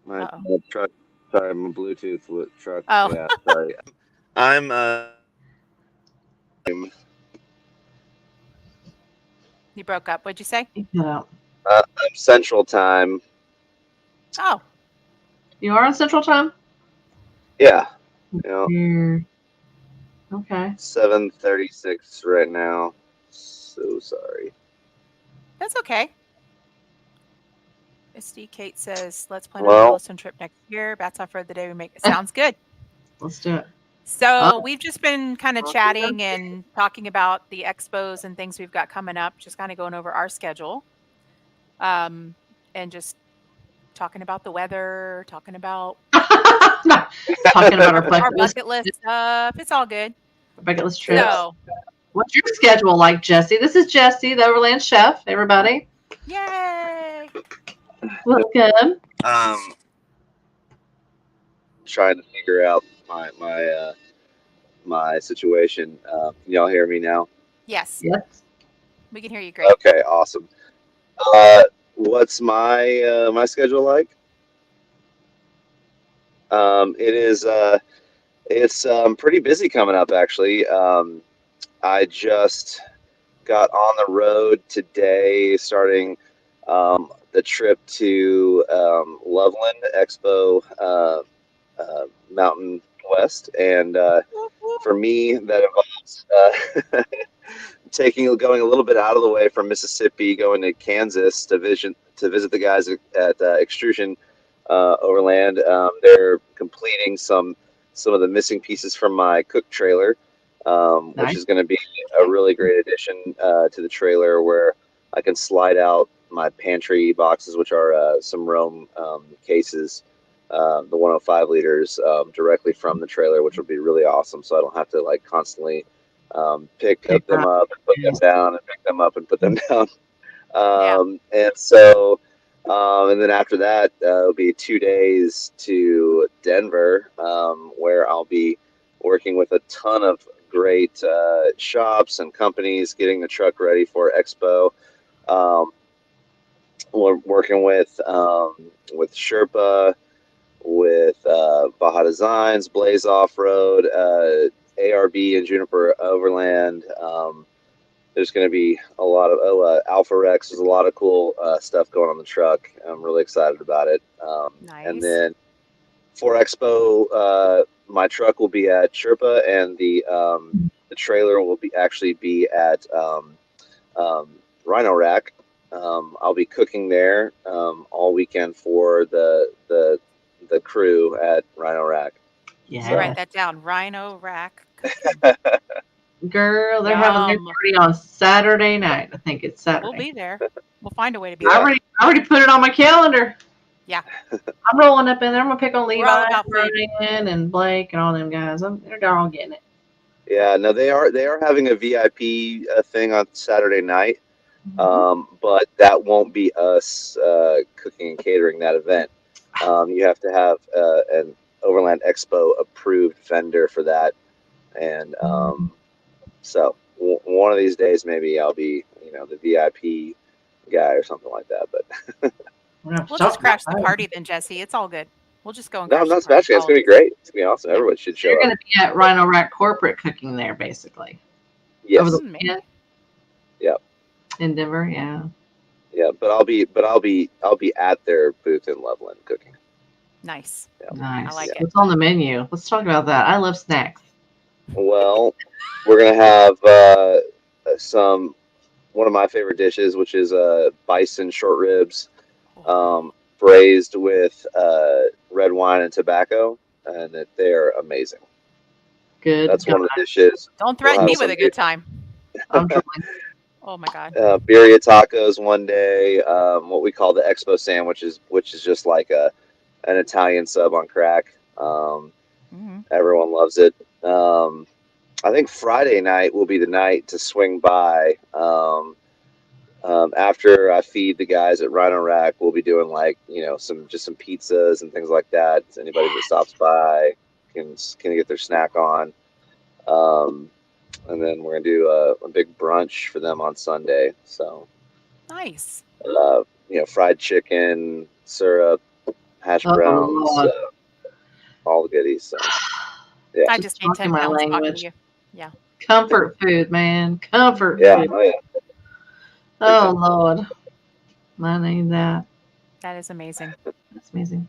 My Uh-oh. truck. Sorry, my Bluetooth truck. Oh, Yeah, sorry. I'm you broke up. What'd you say? No. I'm Central Time. Oh, You are on Central Time? Yeah, you know, Mm, okay. 7:36 right now. So sorry. that's okay. Misty Kate says, let's plan a Well, Yellowstone trip next year. That's how for the day we make it. Sounds good. Let's do it. So Oh, we've just been kind of chatting and talking about the expos and things we've got coming up, just kind of going over our schedule. And just talking about the weather, talking about talking about our our bucket list, bucket list stuff. It's all good. trips. yeah. So, What's your schedule like, Jesse? This is Jesse, the Overland Chef. Everybody, yay! welcome. Um, trying to figure out my situation. Can y'all hear me now? Yes, Yes. we can hear you great. Okay, awesome. Uh, what's my schedule like? It is it's pretty busy coming up actually. I just got on the road today, starting the trip to Loveland Expo, Mountain West, and for me that involves going a little bit out of the way from Mississippi, going to Kansas to visit the guys at Extrusion Overland. They're completing some of the missing pieces from my cook trailer, which Nice. is going to be a really great addition to the trailer, where I can slide out my pantry boxes, which are some Rome cases, the 105 liters, directly from the trailer, which will be really awesome. So I don't have to like constantly pick them up and put them down, and pick them up and put them down. Yeah, And then after that, it'll be 2 days to Denver, where I'll be working with a ton of great shops and companies, getting the truck ready for Expo. Um, we're working with Sherpa, with Baja Designs, Blaze Off Road, ARB, and Juniper Overland. There's going to be a lot of Alpha Rex. There's a lot of cool stuff going on the truck. I'm really excited about it. And nice. then for Expo, my truck will be at Sherpa, and the trailer will be at Rhino Rack. I'll be cooking there all weekend for the crew at Rhino Rack. I'm gonna write Yeah. that down. Rhino rack cooking. Girl, they're having their Yum. party on Saturday night. I think it's We'll Saturday. be there. We'll find a way to be I there. already put it on my calendar. Yeah, I'm rolling up in there. I'm gonna pick on we're all Levi, about food. Brian, and Blake, and all them guys. They're all getting it. Yeah, no, they are having a VIP thing on Saturday night, but that won't be us cooking and catering that event. You have to have an Overland Expo approved vendor for that, and so one of these days maybe I'll be the VIP guy or something like that. But We'll just crash the party then, Jesse. It's all good. We'll just go and no, I'm crash the not party. smashing it. It's gonna be great. It's gonna be awesome. Yeah. Everyone should show You're up. going to be at Rhino Rack corporate cooking there, basically. Yes. Over the Maybe. weekend. Yep. In Denver, yeah. Yeah, but I'll be at their booth in Loveland cooking. Nice. Yeah. Nice. I like it. What's on the menu? Let's talk about that. I love snacks. Well, we're gonna have some one of my favorite dishes, which is bison short ribs, braised with red wine and tobacco, and they're amazing. Good. That's one of the dishes. Don't threaten me with a good time. I'm drooling. Oh my God. Birria tacos one day. What we call the Expo sandwiches, which is just like an Italian sub on crack. Mm-hmm. Everyone loves it. I think Friday night will be the night to swing by. After I feed the guys at Rhino Rack, we'll be doing like some pizzas and things like that. Anybody that stops by can get their snack on. Um, and then we're gonna do a big brunch for them on Sunday. So Nice. fried chicken, syrup, hash Oh, browns, Lord. all the goodies. So yeah, I Just just gained talking 10 my pounds talking to language. you. Yeah. Comfort food, man. Comfort yeah, food. oh yeah. Oh, Lord. I need that. That is amazing. That's amazing.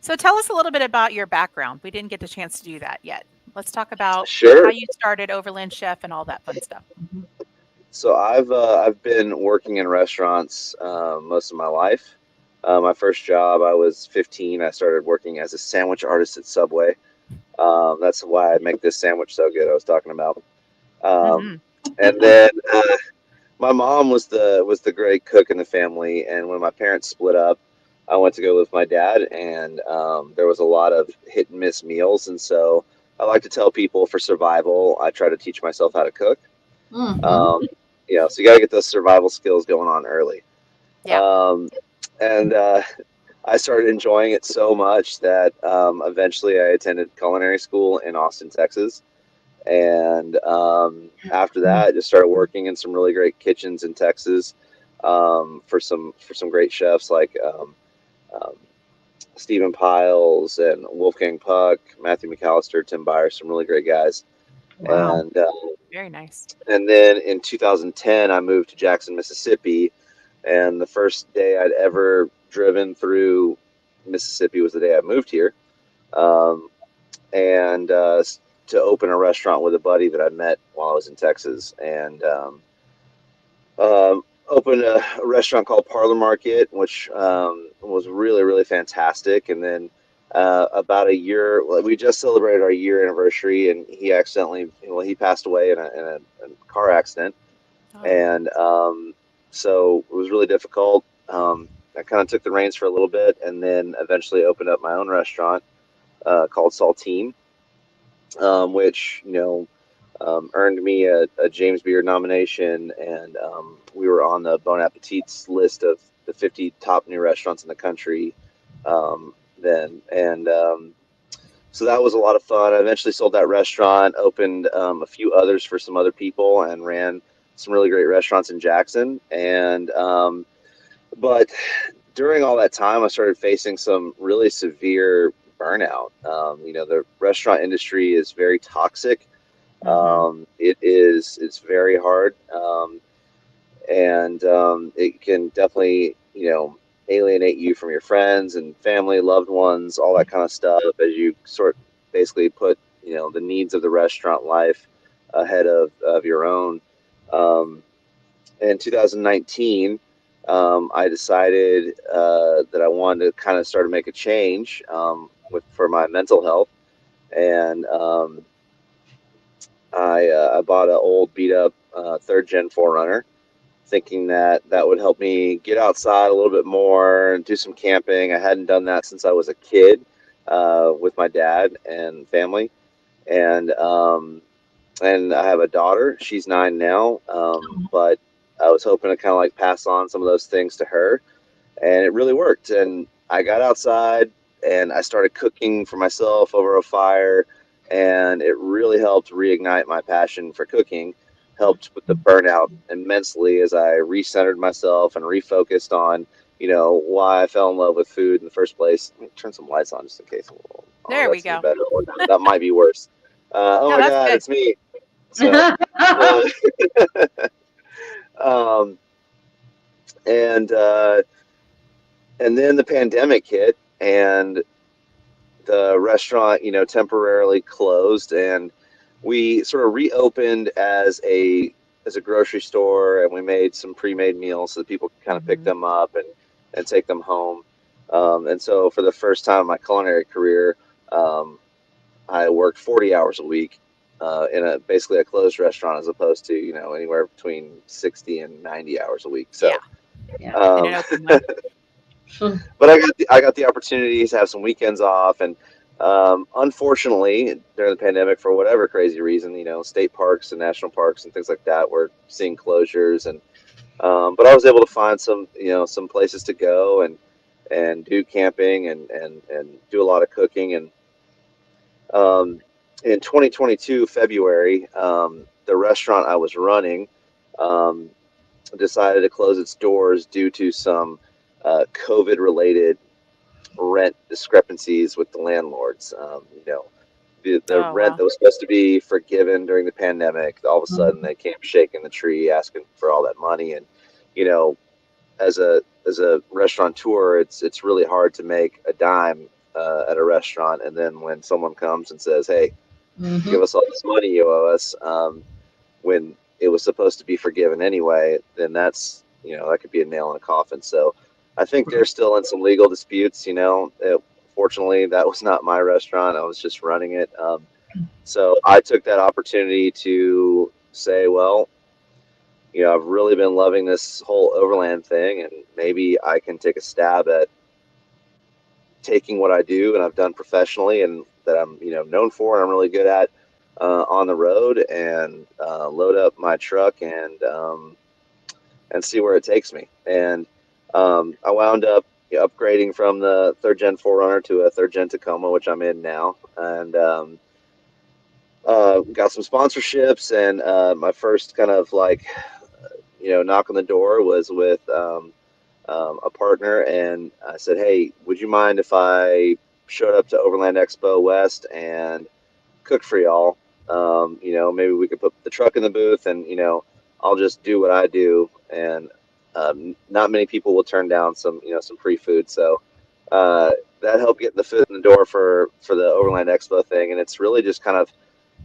So tell us a little bit about your background. We didn't get the chance to do that yet. Let's talk about how Sure. you started Overland Chef and all that fun stuff. Mhm. So I've been working in restaurants most of my life. My first job, I was 15. I started working as a sandwich artist at Subway. That's why I make this sandwich so good. I was talking about. Mm-hmm. Um, and then my mom was the great cook in the family. And when my parents split up, I went to go live with my dad, and there was a lot of hit and miss meals. And so I like to tell people for survival, I try to teach myself how to cook. Mhm. Um, so you got to get those survival skills going on early. Yeah. And I started enjoying it so much that eventually I attended culinary school in Austin, Texas. And after that, I just started working in some really great kitchens in Texas for some great chefs like um, Stephen Piles and Wolfgang Puck, Matthew McAllister, Tim Byers, some really great guys. Wow. And Very nice. and then in 2010, I moved to Jackson, Mississippi. And the first day I'd ever driven through Mississippi was the day I moved here. Um, and to open a restaurant with a buddy that I met while I was in Texas. And opened a restaurant called Parlor Market, which was really, really fantastic. And then about a year, we just celebrated our year anniversary, and he passed away in a car accident. Oh, And so it was really difficult. I kind of took the reins for a little bit, and then eventually opened up my own restaurant called Saltine, which earned me a James Beard nomination, and we were on the Bon Appetit's list of the 50 top new restaurants in the country then. And so that was a lot of fun. I eventually sold that restaurant, opened a few others for some other people, and ran some really great restaurants in Jackson. And but during all that time, I started facing some really severe burnout. The restaurant industry is very toxic. mm-hmm. It's very hard, and it can definitely alienate you from your friends and family, loved ones, all that kind of stuff as you basically put the needs of the restaurant life ahead of your own. Um, in 2019, I decided that I wanted to kind of start to make a change for my mental health, and I bought an old beat up third gen Forerunner, thinking that that would help me get outside a little bit more and do some camping. I hadn't done that since I was a kid with my dad and family, and I have a daughter. She's 9 now, but I was hoping to kind of like pass on some of those things to her, and it really worked. And I got outside and I started cooking for myself over a fire, and it really helped reignite my passion for cooking. Helped with the burnout immensely as I recentered myself and refocused on why I fell in love with food in the first place. Let me turn some lights on just in case. Oh, There we that's any go. better. That might be worse. Oh No, my that's God, good. it's me. So, uh, um, and uh, and then the pandemic hit, and the restaurant, temporarily closed, and we sort of reopened as a grocery store, and we made some pre-made meals so that people could kind of pick Mm-hmm. them up and take them home. And so for the first time in my culinary career, um, I worked 40 hours a week in basically a closed restaurant, as opposed to anywhere between 60 and 90 hours a week. Yeah, So, Yeah. in um, an open one. but I got the opportunity to have some weekends off, and Unfortunately, during the pandemic, for whatever crazy reason, state parks and national parks and things like that were seeing closures, and but I was able to find some places to go and do camping and do a lot of cooking. And um, in 2022 February, the restaurant I was running um, decided to close its doors due to some COVID related rent discrepancies with the landlords. The Oh, rent wow. that was supposed to be forgiven during the pandemic, all of a sudden they came shaking the tree, asking for all that money. And you know, as a restaurateur, it's really hard to make a dime at a restaurant. And then when someone comes and says, "Hey, Mm-hmm. give us all this money you owe us," when it was supposed to be forgiven anyway, then that could be a nail in a coffin. So I think they're still in some legal disputes. Fortunately, that was not my restaurant. I was just running it. So I took that opportunity to say, well, I've really been loving this whole Overland thing, and maybe I can take a stab at taking what I do and I've done professionally and that I'm known for and I'm really good at on the road, and load up my truck and see where it takes me. And I wound up upgrading from the third gen Forerunner to a third gen Tacoma, which I'm in now, and got some sponsorships. And my first kind of like knock on the door was with a partner, and I said, "Hey, would you mind if I showed up to Overland Expo West and cooked for y'all? Maybe we could put the truck in the booth, and I'll just do what I do." And not many people will turn down some free food, so uh, that helped get the foot in the door for the Overland Expo thing, and it's really just kind of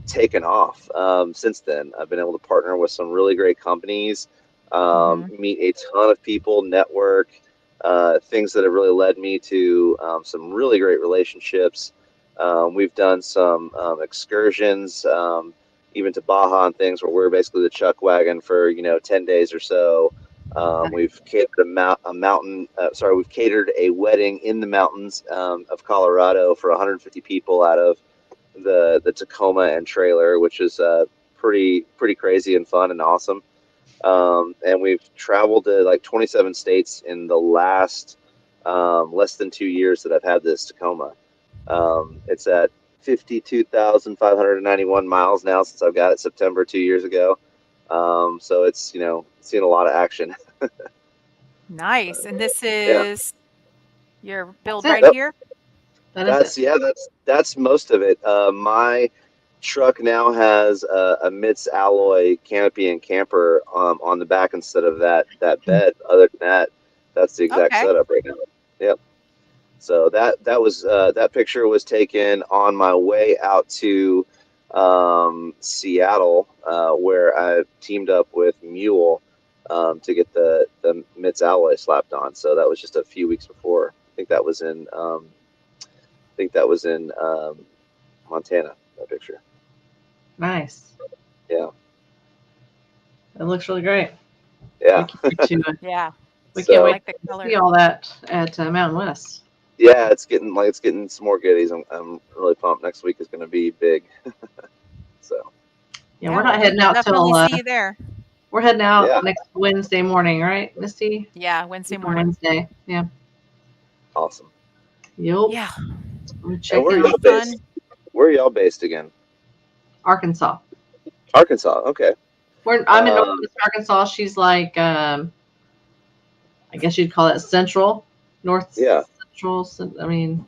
taken off since then. I've been able to partner with some really great companies, Hmm. meet a ton of people, network, things that have really led me to some really great relationships. We've done some excursions, even to Baja and things where we're basically the chuck wagon for 10 days or so. We've catered a mountain. We've catered a wedding in the mountains of Colorado for 150 people out of the Tacoma and trailer, which is pretty crazy and fun and awesome. And we've traveled to like 27 states in the last less than 2 years that I've had this Tacoma. It's at 52,591 miles now since I've got it September 2 years ago. So it's seen a lot of action. Nice. And this Yeah. is your build That's right it. Yep. here? That is it. That's most of it. My truck now has a MITS alloy canopy and camper on the back instead of that bed. Other than that, that's the exact Okay. setup right now. Yep. So that picture was taken on my way out to Seattle, where I teamed up with Mule to get the MITS alloy slapped on. So that was just a few weeks before. I think that was in Montana. That picture. Nice. Yeah. It looks really great. Yeah. We can't wait to Yeah. we can't I So wait like the to color. see all that at Mountain West. yeah, it's getting some more goodies. I'm really pumped. Next week is going to be big. So Yeah, Yeah, we're well, not we heading will out till definitely see you there. we're heading yeah, out next Wednesday morning, right, Misty? Yeah, Wednesday Leaving morning. Wednesday. Yeah. awesome. Yup. Yeah. We're And where Gonna are checking be y'all out fun. based? Where are y'all based again? Arkansas. Arkansas. Okay. I'm in Um, Northwest Arkansas. She's like I guess you'd call it central, north yeah. central. I mean,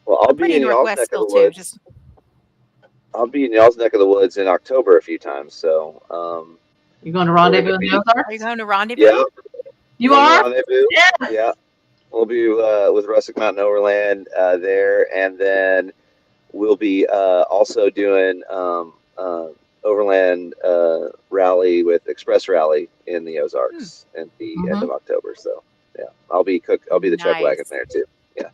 Well, I'll I'm be pretty in y'all's northwest neck of still the too. woods. Just I'll be in y'all's neck of the woods in October a few times. So you're going to we're going to rendezvous in the be, are you Ozarks. going to rendezvous? yeah, You going to are? rendezvous. Yeah. Yeah, we'll be with Rustic Mountain Overland there, and then we'll be also doing Overland rally with Express Rally in the Hmm. Ozarks at the end Mm-hmm. of October. So yeah, I'll be the chuck wagon Nice. there too. Yeah.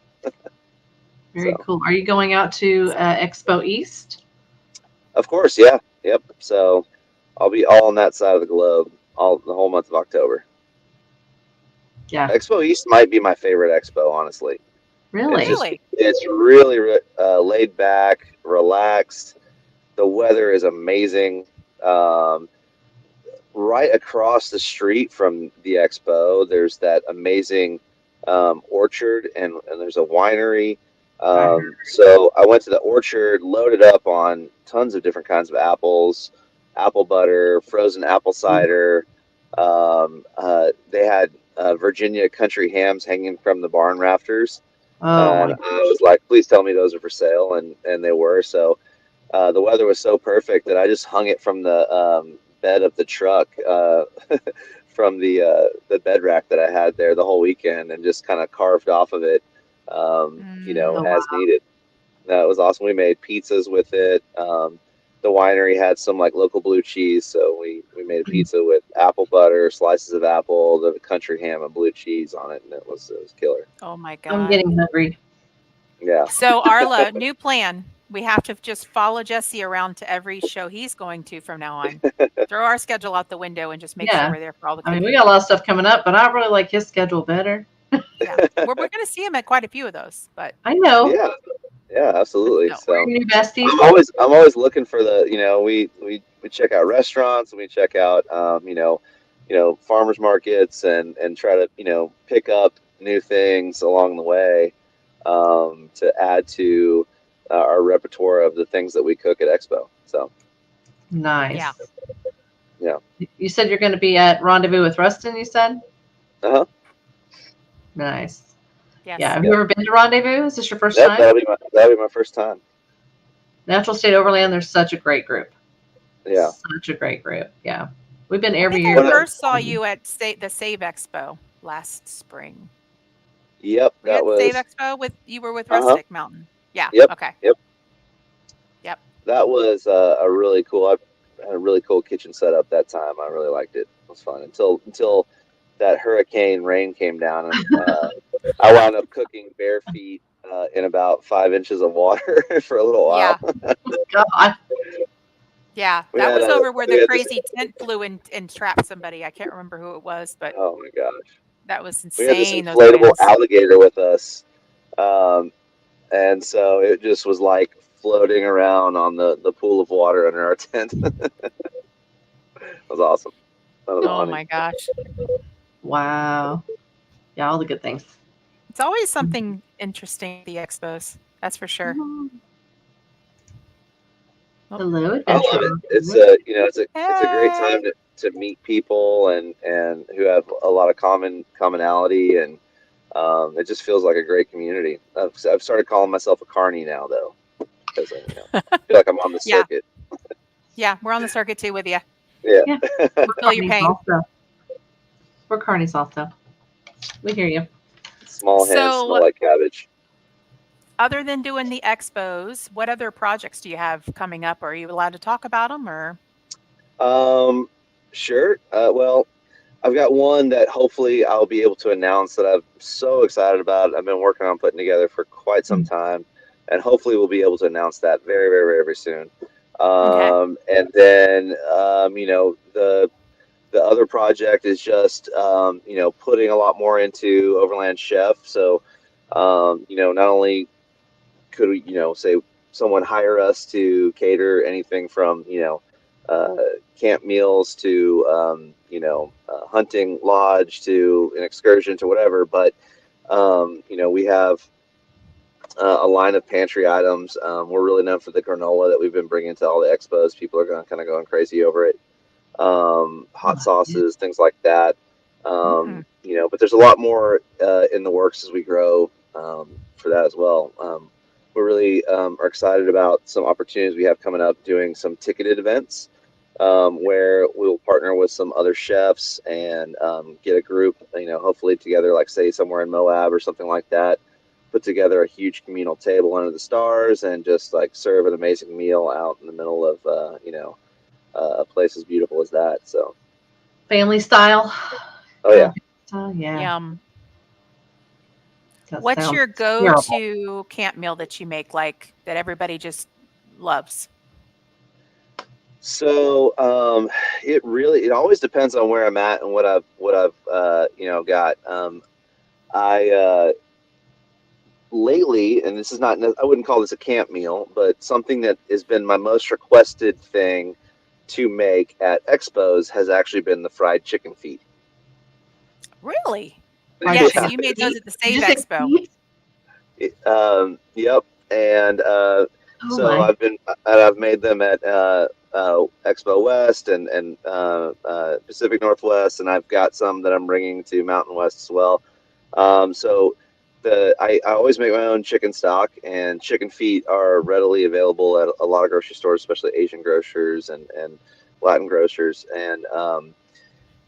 Very So cool. Are you going out to Expo East? of course, yeah, yep. So I'll be all on that side of the globe all the whole month of October. Yeah. Expo East might be my favorite expo, honestly. Really? It's really laid back, relaxed. The weather is amazing. Um, right across the street from the expo, there's that amazing orchard, and there's a winery. So I went to the orchard, loaded up on tons of different kinds of apples, apple butter, frozen apple cider. They had Virginia country hams hanging from the barn rafters, Oh and my. I was like, "Please tell me those are for sale," and they were. So the weather was so perfect that I just hung it from the bed of the truck, from the bed rack that I had there the whole weekend, and just kind of carved off of it, Oh, as needed. That was awesome. We made pizzas with it. The winery had some like local blue cheese, so we made a pizza with apple butter, slices of apple, the country ham, and blue cheese on it, and it was killer. Oh my I'm God. getting hungry. Yeah. So Arla, new plan. We have to just follow Jesse around to every show he's going to from now on. Throw our schedule out the window and just make sure Yeah. we're there for all the I cooking. mean, we got a lot of stuff coming up, but I really like his schedule better. Yeah, we're going to see him at quite a few of those, but I know. Yeah. Yeah, absolutely. No. So New besties. I'm always looking for the, we check out restaurants, and we check out farmers markets, and try to pick up new things along the way, to add to our repertoire of the things that we cook at Expo. So Nice. Yeah. yeah. You said you're going to be at Rendezvous with Rustin, you said? Uh-huh. Nice. yes. Yeah. Have you ever been to Rendezvous? Is this your first Yep, time? that'll be my first time. Natural State Overland, they're such a great group. Yeah. Such a great group. Yeah. We've been I every think year. I first saw you at the Save Expo last spring. Yep, Were you that at Save was. Expo you were with Uh-huh. Rustic Mountain? Yeah. Yep. Okay. Yep. Yep. That was a really cool. I had a really cool kitchen setup that time. I really liked it. It was fun until that hurricane rain came down, and I wound up cooking bare feet in about 5 inches of water for a little while. Yeah. God. Yeah. We That had was a- over where we the had this- crazy tent flew and trapped somebody. I can't remember who it was, but oh my gosh, that was we had this insane. Those inflatable winds. alligator with us, and so it just was like floating around on the pool of water under our tent. It was awesome. That was Oh funny. my gosh. Wow. Yeah, all the good things. It's always something interesting at the expos. That's for sure. Hello, I love adventure. it. It's a great time to meet people, and who have a lot of commonality, and it just feels like a great community. I've started calling myself a carny now, though, because I feel like I'm on the Yeah. circuit. Yeah, we're on the circuit too with you. Yeah. Yeah. Feel your pain. Also. We're carnies also. We hear you. Small hands So- smell like cabbage. Other than doing the expos, what other projects do you have coming up? Are you allowed to talk about them or? Sure. Well, I've got one that hopefully I'll be able to announce that I'm so excited about. I've been working on putting together for quite some time, and hopefully we'll be able to announce that very, very, very, very soon. And then, the other project is just, putting a lot more into Overland Chef. So, not only could we, say someone hire us to cater anything from, camp meals to, hunting lodge to an excursion to whatever, but, we have a line of pantry items. We're really known for the granola that we've been bringing to all the expos. People are going crazy over it. Hot sauces, things like that. But there's a lot more in the works as we grow for that as well. We really are excited about some opportunities we have coming up doing some ticketed events where we'll partner with some other chefs and get a group, hopefully together, like say somewhere in Moab or something like that, put together a huge communal table under the stars and just like serve an amazing meal out in the middle of, a place as beautiful as that. So Family style. Oh yeah. Oh yeah. Yum. That What's sounds your terrible. go-to camp meal that you make, like that everybody just loves? So it always depends on where I'm at and what I've got. lately, and this is not, I wouldn't call this a camp meal, but something that has been my most requested thing to make at expos has actually been the fried chicken feet. Really? Fried Yes, chicken you made those feet? at the Did Save you say Expo. feet? Yep. And Oh so my. I've made them at Expo West and Pacific Northwest, and I've got some that I'm bringing to Mountain West as well. So I always make my own chicken stock, and chicken feet are readily available at a lot of grocery stores, especially Asian grocers and Latin grocers, and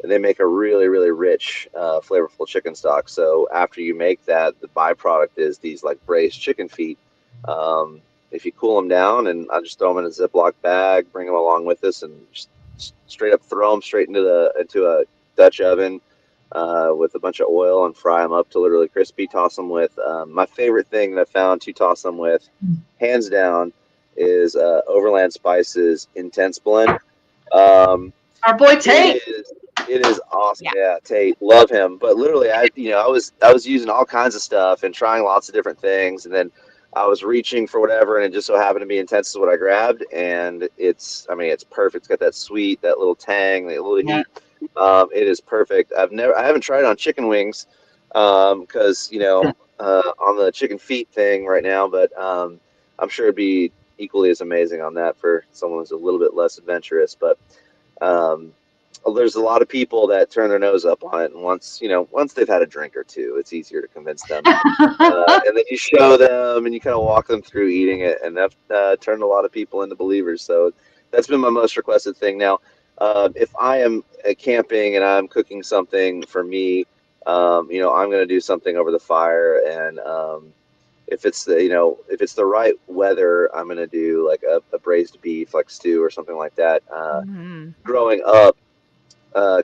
they make a really, really rich, flavorful chicken stock. So after you make that, the byproduct is these like braised chicken feet. Um, if you cool them down, and I just throw them in a Ziploc bag, bring them along with us, and just straight up throw them straight into a Dutch oven with a bunch of oil and fry them up to literally crispy. Toss them with my favorite thing that I found to toss them with, hands down, is Overland Spices Intense Blend. Um, Our boy Tate. it is awesome. Yeah. Yeah, Tate, love him. But literally, I was using all kinds of stuff and trying lots of different things, and then I was reaching for whatever, and it just so happened to be Intense is what I grabbed, and it's perfect. It's got that sweet, that little tang, that little Yeah. heat. It is perfect. I haven't tried it on chicken wings, because on the chicken feet thing right now, but I'm sure it'd be equally as amazing on that for someone who's a little bit less adventurous. But um, there's a lot of people that turn their nose up on it, and once they've had a drink or two, it's easier to convince them. And then you show them, and you kind of walk them through eating it, and that turned a lot of people into believers. So that's been my most requested thing. Now, if I am camping and I'm cooking something for me, I'm going to do something over the fire, and if it's the right weather, I'm going to do like a braised beef, like stew or something like that. Mhm. Growing up,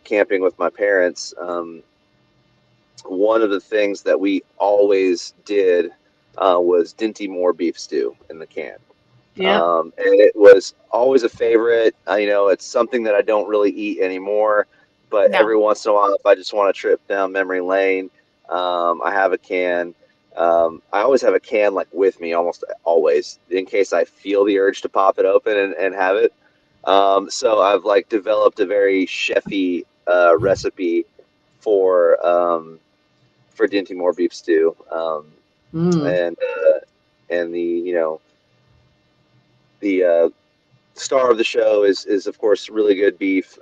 camping with my parents, one of the things that we always did was Dinty Moore beef stew in the can. Yeah. And it was always a favorite. It's something that I don't really eat anymore, but No. every once in a while, if I just want to trip down memory lane, I have a can. I always have a can like with me, almost always, in case I feel the urge to pop it open and have it. So I've like developed a very chefy recipe for for Dinty Moore beef stew, Mm. and the star of the show is of course really good beef,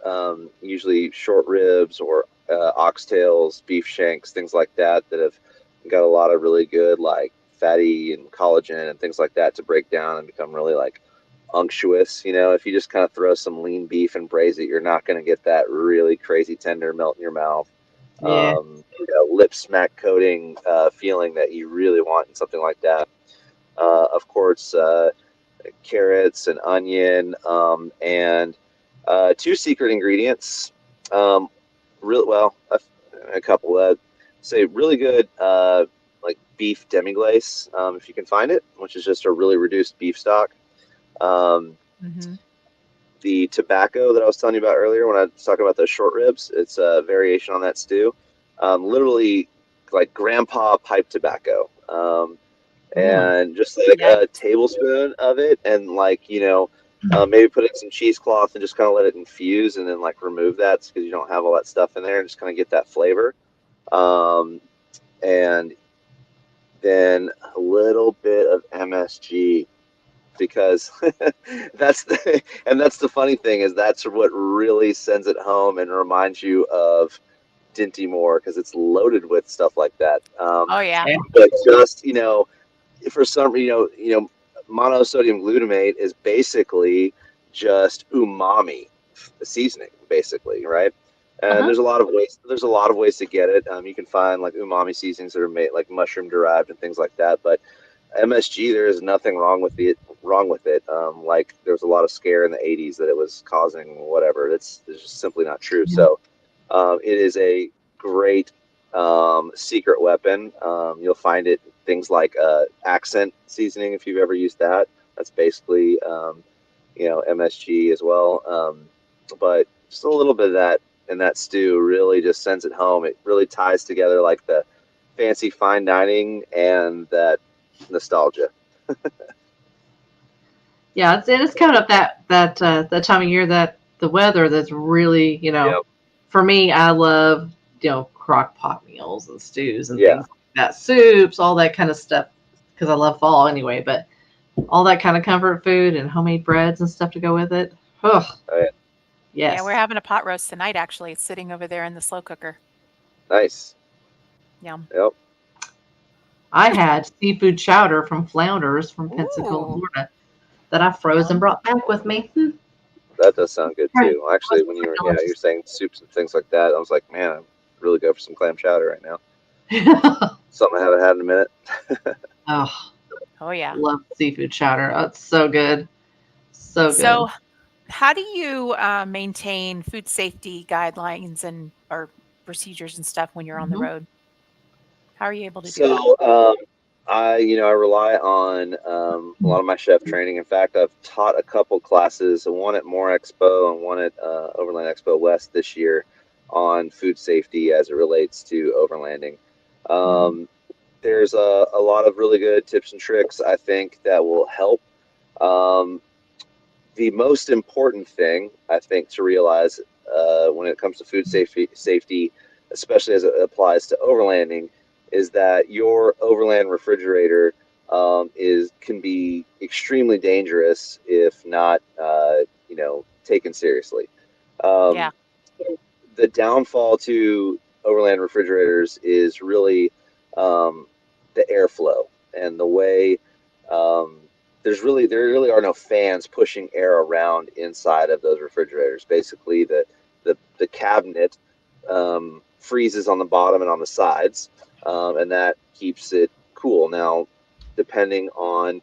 usually short ribs or oxtails, beef shanks, things like that have got a lot of really good like fatty and collagen and things like that to break down and become really like unctuous. If you just kind of throw some lean beef and braise it, you're not going to get that really crazy tender melt in your mouth, Yeah. lip smack coating feeling that you really want in something like that. Of course, carrots and onion, and two secret ingredients. Um, Real well, a couple. Say really good like beef demi glace, if you can find it, which is just a really reduced beef stock. Um, Mhm. the tobacco that I was telling you about earlier when I was talking about those short ribs, it's a variation on that stew. Literally like grandpa pipe tobacco. Oh my. And just like Yes. a tablespoon of it, and like maybe put in some cheesecloth and just kind of let it infuse, and then like remove that because you don't have all that stuff in there, and just kind of get that flavor. Um, and then a little bit of MSG, because that's the funny thing, is that's what really sends it home and reminds you of Dinty Moore, because it's loaded with stuff like that. Oh, yeah. Yeah. But just for some, monosodium glutamate is basically just umami seasoning, basically, right? And Uh-huh. there's a lot of ways. There's a lot of ways to get it. You can find like umami seasonings that are made like mushroom derived and things like that. But MSG, there is nothing wrong with it. Like there was a lot of scare in the '80s that it was causing whatever. It's just simply not true. Yeah. So it is a great secret weapon. You'll find it things like accent seasoning, if you've ever used that. That's basically MSG as well. But just a little bit of that in that stew really just sends it home. It really ties together like the fancy fine dining and that nostalgia. Yeah, it's coming up that time of year that the weather that's really, Yep. for me, I love, crock pot meals and stews and Yeah. things like that, soups, all that kind of stuff, because I love fall anyway. But all that kind of comfort food and homemade breads and stuff to go with it. Oh, Oh, yeah. Yeah, we're yes. having a pot roast tonight, actually. It's sitting over there in the slow cooker. Nice. Yum. Yep. I had seafood chowder from Flounders from Pensacola, Ooh. Florida, that I froze and Yum. brought back with me. That does sound good Right. too. Actually, when you were Delicious. you're saying soups and things like that, I was like, man, I'm really go for some clam chowder right now. Something I haven't had in a minute. Oh, Oh, yeah. love seafood chowder. Oh, it's so good. So good. So, how do you maintain food safety guidelines and or procedures and stuff when you're on the Mhm. road? How are you able to do that? So I rely on a lot of my chef training. In fact, I've taught a couple classes, one at More Expo and one at Overland Expo West this year on food safety as it relates to overlanding. Mhm. Um, there's a lot of really good tips and tricks I think that will help. Um, the most important thing I think to realize when it comes to food safety, especially as it applies to overlanding, is that your overland refrigerator can be extremely dangerous if not taken seriously. Yeah. Um, the downfall to overland refrigerators is really um, the airflow and the way um, there really are no fans pushing air around inside of those refrigerators. Basically, the cabinet freezes on the bottom and on the sides, and that keeps it cool. Now, depending on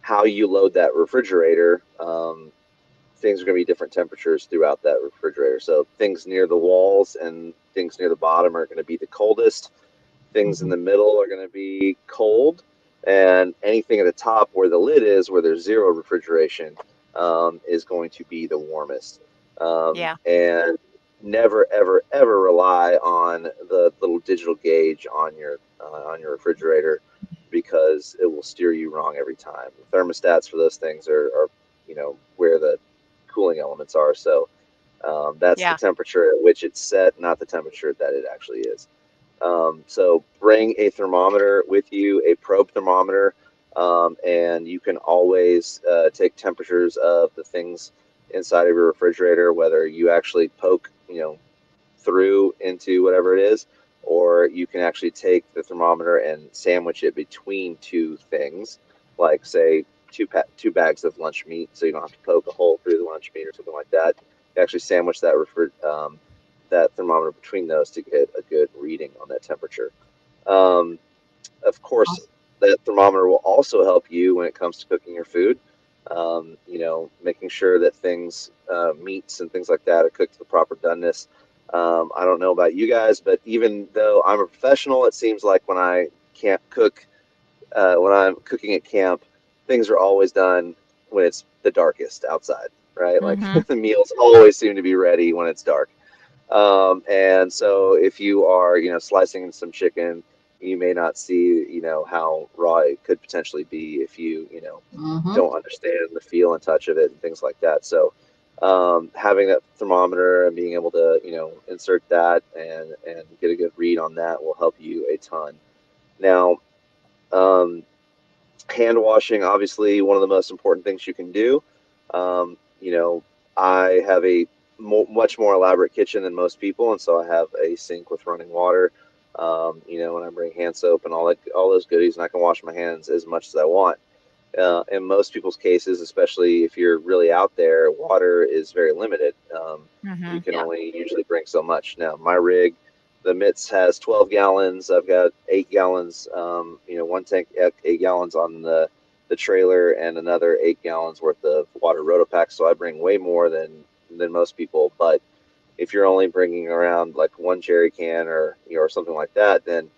how you load that refrigerator, things are going to be different temperatures throughout that refrigerator. So things near the walls and things near the bottom are going to be the coldest. Things in Mhm. the middle are going to be cold, and anything at the top where the lid is, where there's zero refrigeration, is going to be the warmest. Yeah. And never, ever, ever rely on the little digital gauge on your refrigerator because it will steer you wrong every time. The thermostats for those things are where the cooling elements are. So that's the Yeah. temperature at which it's set, not the temperature that it actually is. So bring a thermometer with you, a probe thermometer, and you can always take temperatures of the things inside of your refrigerator, whether you actually poke, through into whatever it is, or you can actually take the thermometer and sandwich it between two things, like say two bags of lunch meat, so you don't have to poke a hole through the lunch meat or something like that. You actually sandwich that thermometer between those to get a good reading on that temperature. Um, of course, Awesome. that thermometer will also help you when it comes to cooking your food. Making sure that things, meats and things like that, are cooked to the proper doneness. I don't know about you guys, but even though I'm a professional, it seems like when I can't cook, when I'm cooking at camp, things are always done when it's the darkest outside, right? Like Mm-hmm. the meals always seem to be ready when it's dark. And so if you are, slicing some chicken, you may not see, how raw it could potentially be if you Mhm. don't understand the feel and touch of it and things like that. So having that thermometer and being able to, insert that and get a good read on that will help you a ton. Now, um, hand washing, obviously, one of the most important things you can do. Um, you know, I have a much more elaborate kitchen than most people, and so I have a sink with running water. And I bring hand soap and all those goodies, and I can wash my hands as much as I want. In most people's cases, especially if you're really out there, water is very limited. Mm-hmm. You can Yeah. only usually bring so much. Now, my rig, the Mitts has 12 gallons. I've got 8 gallons. One tank, 8 gallons on the trailer, and another 8 gallons worth of water rotopack. So I bring way more than most people. But if you're only bringing around like one jerry can or something like that, then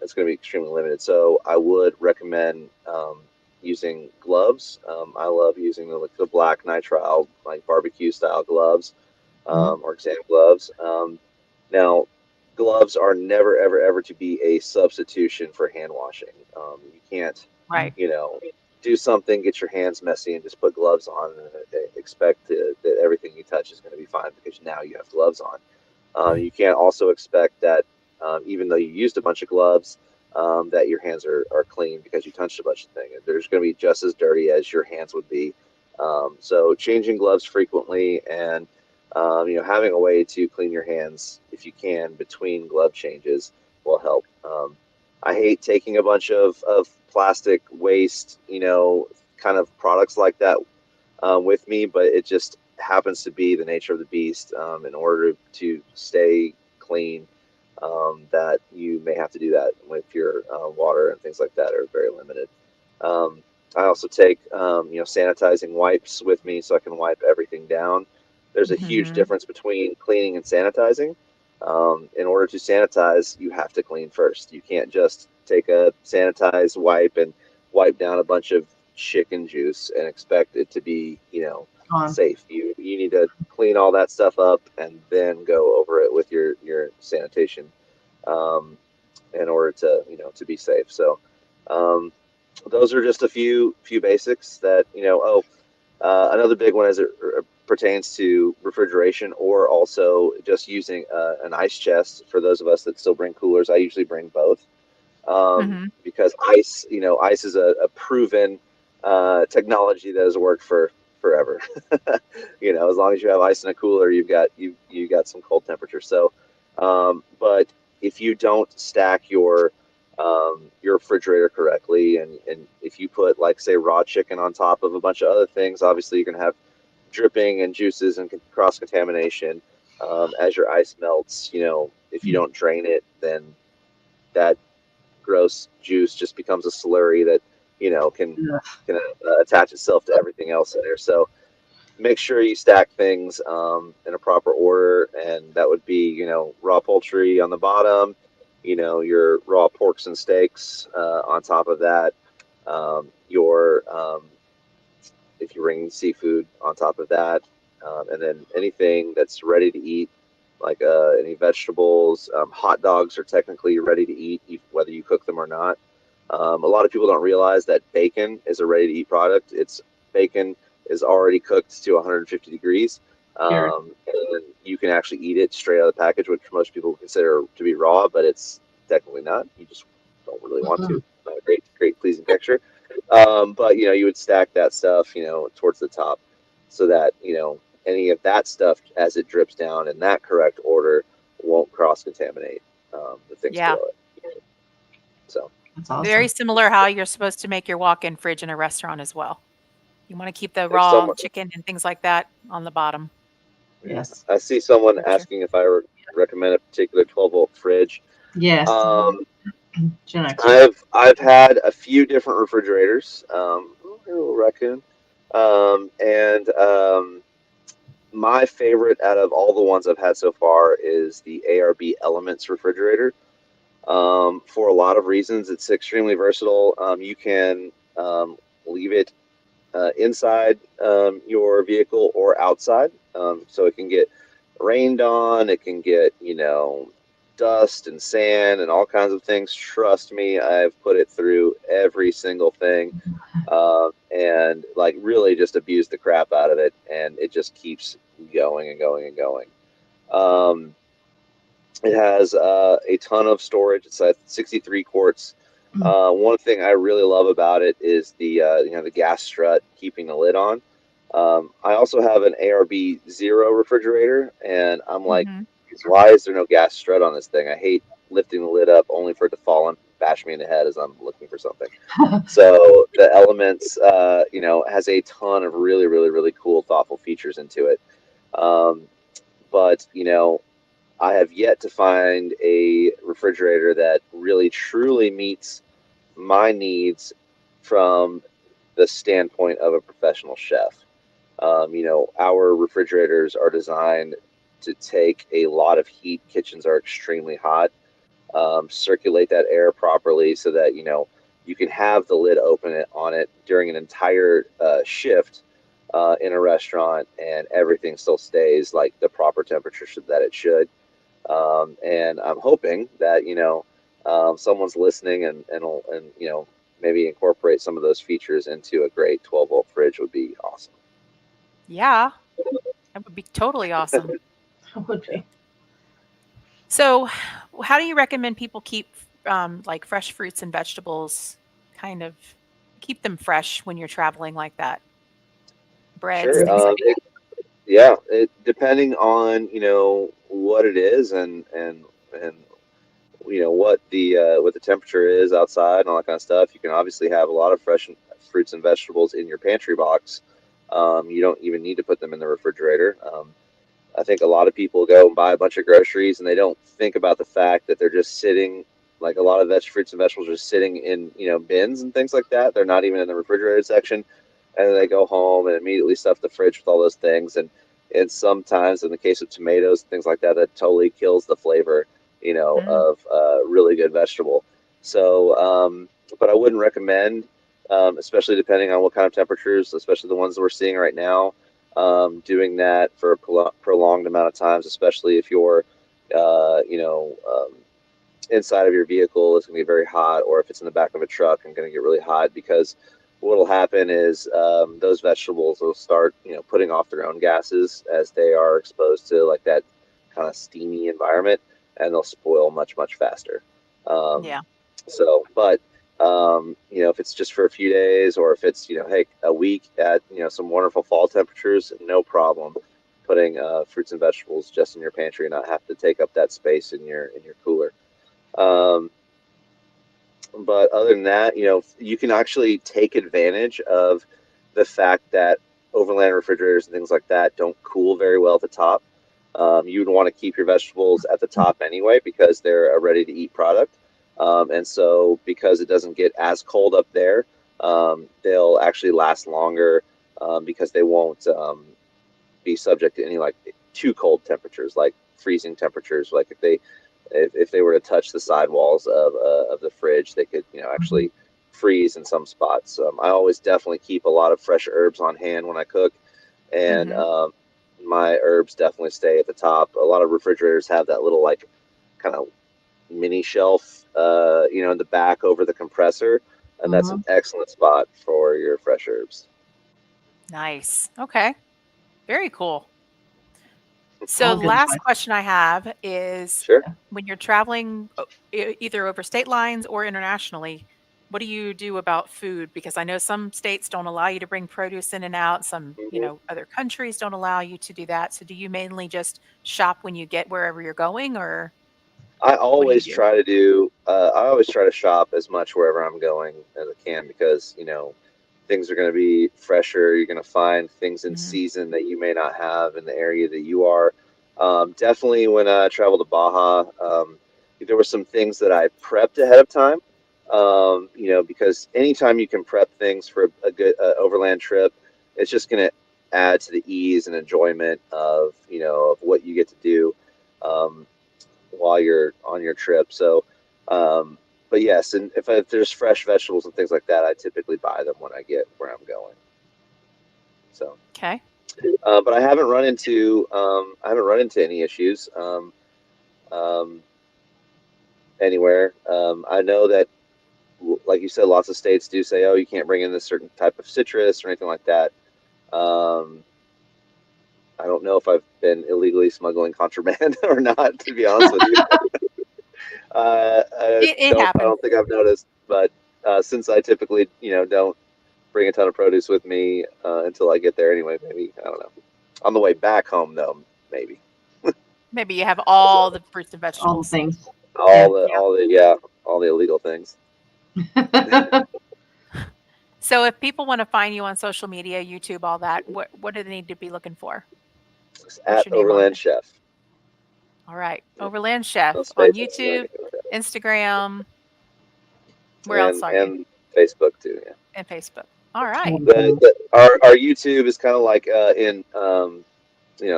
it's going to be extremely limited. So I would recommend using gloves. I love using the black nitrile like barbecue style gloves, Mhm. or exam gloves. Now, gloves are never ever ever to be a substitution for hand washing. You can't. Right. you know, do something, get your hands messy, and just put gloves on and expect that everything you touch is going to be fine because now you have gloves on. You can't also expect that even though you used a bunch of gloves, that your hands are clean because you touched a bunch of things. There's going to be just as dirty as your hands would be. So changing gloves frequently and having a way to clean your hands if you can between glove changes will help. I hate taking a bunch of plastic waste, kind of products like that with me, but it just happens to be the nature of the beast. In order to stay clean, that you may have to do that with your water and things like that are very limited. I also take sanitizing wipes with me so I can wipe everything down. There's a huge Mm-hmm. difference between cleaning and sanitizing. In order to sanitize, you have to clean first. You can't just take a sanitized wipe and wipe down a bunch of chicken juice and expect it to be, On. safe. You need to clean all that stuff up and then go over it with your sanitation, um, in order to to be safe. So those are just a few basics that Oh, another big one as it pertains to refrigeration or also just using an ice chest. For those of us that still bring coolers, I usually bring both, Mm-hmm. because ice is a proven technology that has worked for forever. As long as you have ice in a cooler, you got some cold temperature. So, but if you don't stack your refrigerator correctly, and if you put, like, say, raw chicken on top of a bunch of other things, obviously you're gonna have dripping and juices and cross contamination. As your ice melts, if you don't drain it, then that gross juice just becomes a slurry that Ugh. can attach itself to everything else in there. So make sure you stack things in a proper order, and that would be raw poultry on the bottom, your raw porks and steaks on top of that, your if you're bringing seafood on top of that, and then anything that's ready to eat, like any vegetables. Hot dogs are technically ready to eat, whether you cook them or not. A lot of people don't realize that bacon is a ready to eat product. It's bacon is already cooked to 150 degrees. Here. And you can actually eat it straight out of the package, which most people consider to be raw, but it's technically not. You just don't really want to. Not a great pleasing texture. But you would stack that stuff, towards the top, so that any of that stuff, as it drips down in that correct order, won't cross contaminate the things Yeah. below it. So That's Very awesome. similar how you're supposed to make your walk-in fridge in a restaurant as well. You want to keep the if raw someone, chicken and things like that on the bottom. Yes. I see someone Texture. asking if I recommend a particular 12-volt fridge. Yes. Um, Gen Xer. I've had a few different refrigerators. Little raccoon, and my favorite out of all the ones I've had so far is the ARB Elements refrigerator. For a lot of reasons, it's extremely versatile. You can leave it inside your vehicle or outside, so it can get rained on. It can get dust and sand and all kinds of things. Trust me, I've put it through every single thing, and like really just abused the crap out of it, and it just keeps going and going and going. Um, it has a ton of storage. It's 63 quarts. One thing I really love about it is the gas strut keeping the lid on. I also have an ARB Zero refrigerator, and I'm like, Mm-hmm. why is there no gas strut on this thing? I hate lifting the lid up only for it to fall and bash me in the head as I'm looking for something. So the Elements, has a ton of really, really, really cool, thoughtful features into it. Um, but I have yet to find a refrigerator that really truly meets my needs from the standpoint of a professional chef. Our refrigerators are designed to take a lot of heat. Kitchens are extremely hot. Circulate that air properly so that you can have the lid open on it during an entire shift in a restaurant, and everything still stays like the proper temperature that it should. And I'm hoping that someone's listening and maybe incorporate some of those features into a great 12-volt fridge would be awesome. Yeah, that would be totally awesome. That would be. So, how do you recommend people keep like fresh fruits and vegetables, kind of keep them fresh when you're traveling like that? Breads, Sure. things like Yeah, depending on what it is and what the temperature is outside and all that kind of stuff. You can obviously have a lot of fresh fruits and vegetables in your pantry box. You don't even need to put them in the refrigerator. I think a lot of people go and buy a bunch of groceries and they don't think about the fact that they're just sitting, like a lot of fruits and vegetables are just sitting in bins and things like that. They're not even in the refrigerated section, and then they go home and immediately stuff the fridge with all those things. And sometimes, in the case of tomatoes and things like that, that totally kills the flavor, that. of really good vegetable. So, but I wouldn't recommend, especially depending on what kind of temperatures, especially the ones that we're seeing right now, doing that for a prolonged amount of times, especially if you're, inside of your vehicle, it's going to be very hot, or if it's in the back of a truck and going to get really hot, because what will happen is those vegetables will start, putting off their own gases as they are exposed to like that kind of steamy environment, and they'll spoil much, much faster. Um, Yeah. so, but if it's just for a few days, or if it's, hey, a week at, some wonderful fall temperatures, no problem putting fruits and vegetables just in your pantry and not have to take up that space in your cooler. Um, but other than that, you can actually take advantage of the fact that overland refrigerators and things like that don't cool very well at the top. You'd want to keep your vegetables at the top anyway because they're a ready to eat product. And so because it doesn't get as cold up there, they'll actually last longer because they won't be subject to any like too cold temperatures, like freezing temperatures. Like if they were to touch the sidewalls of the fridge, they could actually freeze in some spots. I always definitely keep a lot of fresh herbs on hand when I cook, and Hmm. my herbs definitely stay at the top. A lot of refrigerators have that little like kind of mini shelf, in the back over the compressor, and that's an Mhm. excellent spot for your fresh herbs. Nice. Okay. Very cool. So, All the good last advice. question I have is Sure. when you're traveling either over state lines or internationally, what do you do about food? Because I know some states don't allow you to bring produce in and out. Some, Mhm. other countries don't allow you to do that. So, do you mainly just shop when you get wherever you're going, or I what do you always do? try to do. I always try to shop as much wherever I'm going as I can because things are going to be fresher. You're going to find things in Hmm. season that you may not have in the area that you are. Definitely, when I traveled to Baja, there were some things that I prepped ahead of time. Because anytime you can prep things for a good overland trip, it's just going to add to the ease and enjoyment of what you get to do. Um, while you're on your trip. So, but yes, and if there's fresh vegetables and things like that, I typically buy them when I get where I'm going. So, Okay. but I haven't run into any issues um, anywhere. I know that, like you said, lots of states do say, "Oh, you can't bring in this certain type of citrus or anything like that." Um, I don't know if I've been illegally smuggling contraband or not, to be honest with you. I It don't. I happens. don't think I've noticed, but since I typically, don't bring a ton of produce with me until I get there anyway. Maybe I don't know. On the way back home, though, maybe Maybe you have all the fruits and All the vegetables. things. Yeah. all the Yeah. all the yeah all the illegal things. So, if people want to find you on social media, YouTube, all that, what do they need to be looking for? It's What's at your name on Overland there? Chef. All right. Overland Chef No on spaces or YouTube, anything like that. Instagram. Where else And are you? and Facebook too. Yeah. And Facebook. All right. Wonderful. Our YouTube is kind of like in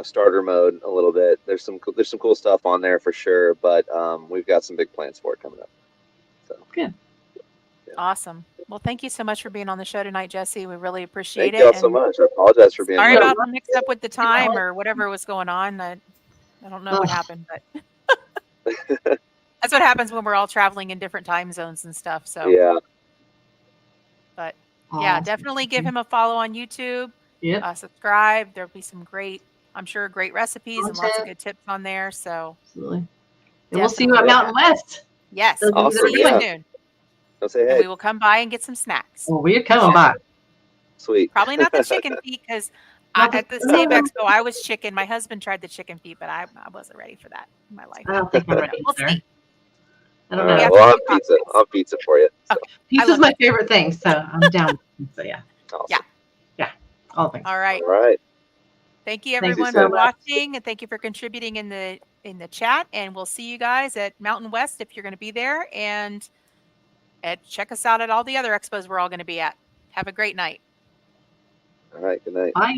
starter mode a little bit. There's some cool stuff on there for sure, but we've got some big plans for it coming up. So Good. yeah. Awesome. Well, thank you so much for being on the show tonight, Jesse. We really appreciate Thank it. y'all so And much. I apologize for being sorry late. about the mix up with the time or whatever was going on. I don't know what Ugh, happened, but that's what happens when we're all traveling in different time zones and stuff. So, Yeah. Yeah, Awesome. definitely give him a follow on YouTube. Yep. Subscribe. There'll be some great, I'm sure, great recipes and lots of Content. good tips on there. So Absolutely. And we'll see you definitely at do Mountain that. West. Yes, Those we'll of you that Awesome, see you are at yeah. noon, Go say and hey. we will come by and get some snacks. Well, we're coming by. Sweet. Probably not the chicken feet because Not the- at the Save Expo I was chicken. My husband tried the chicken feet, but I wasn't ready for that in my life. I don't think I'm No, ready we'll either. see. I All don't right. know. have Well, to I'll do have pizza. cocktails. I'll have pizza for you. So. Okay. Pizza's love my pizza. favorite thing, so I'm down. So yeah. Awesome. All things. All right. All right. Thank you Thank you everyone so for much. watching, and thank you for contributing in the chat. And we'll see you guys at Mountain West if you're going to be there, and check us out at all the other expos we're all going to be at. Have a great night. All right. Good night. Bye.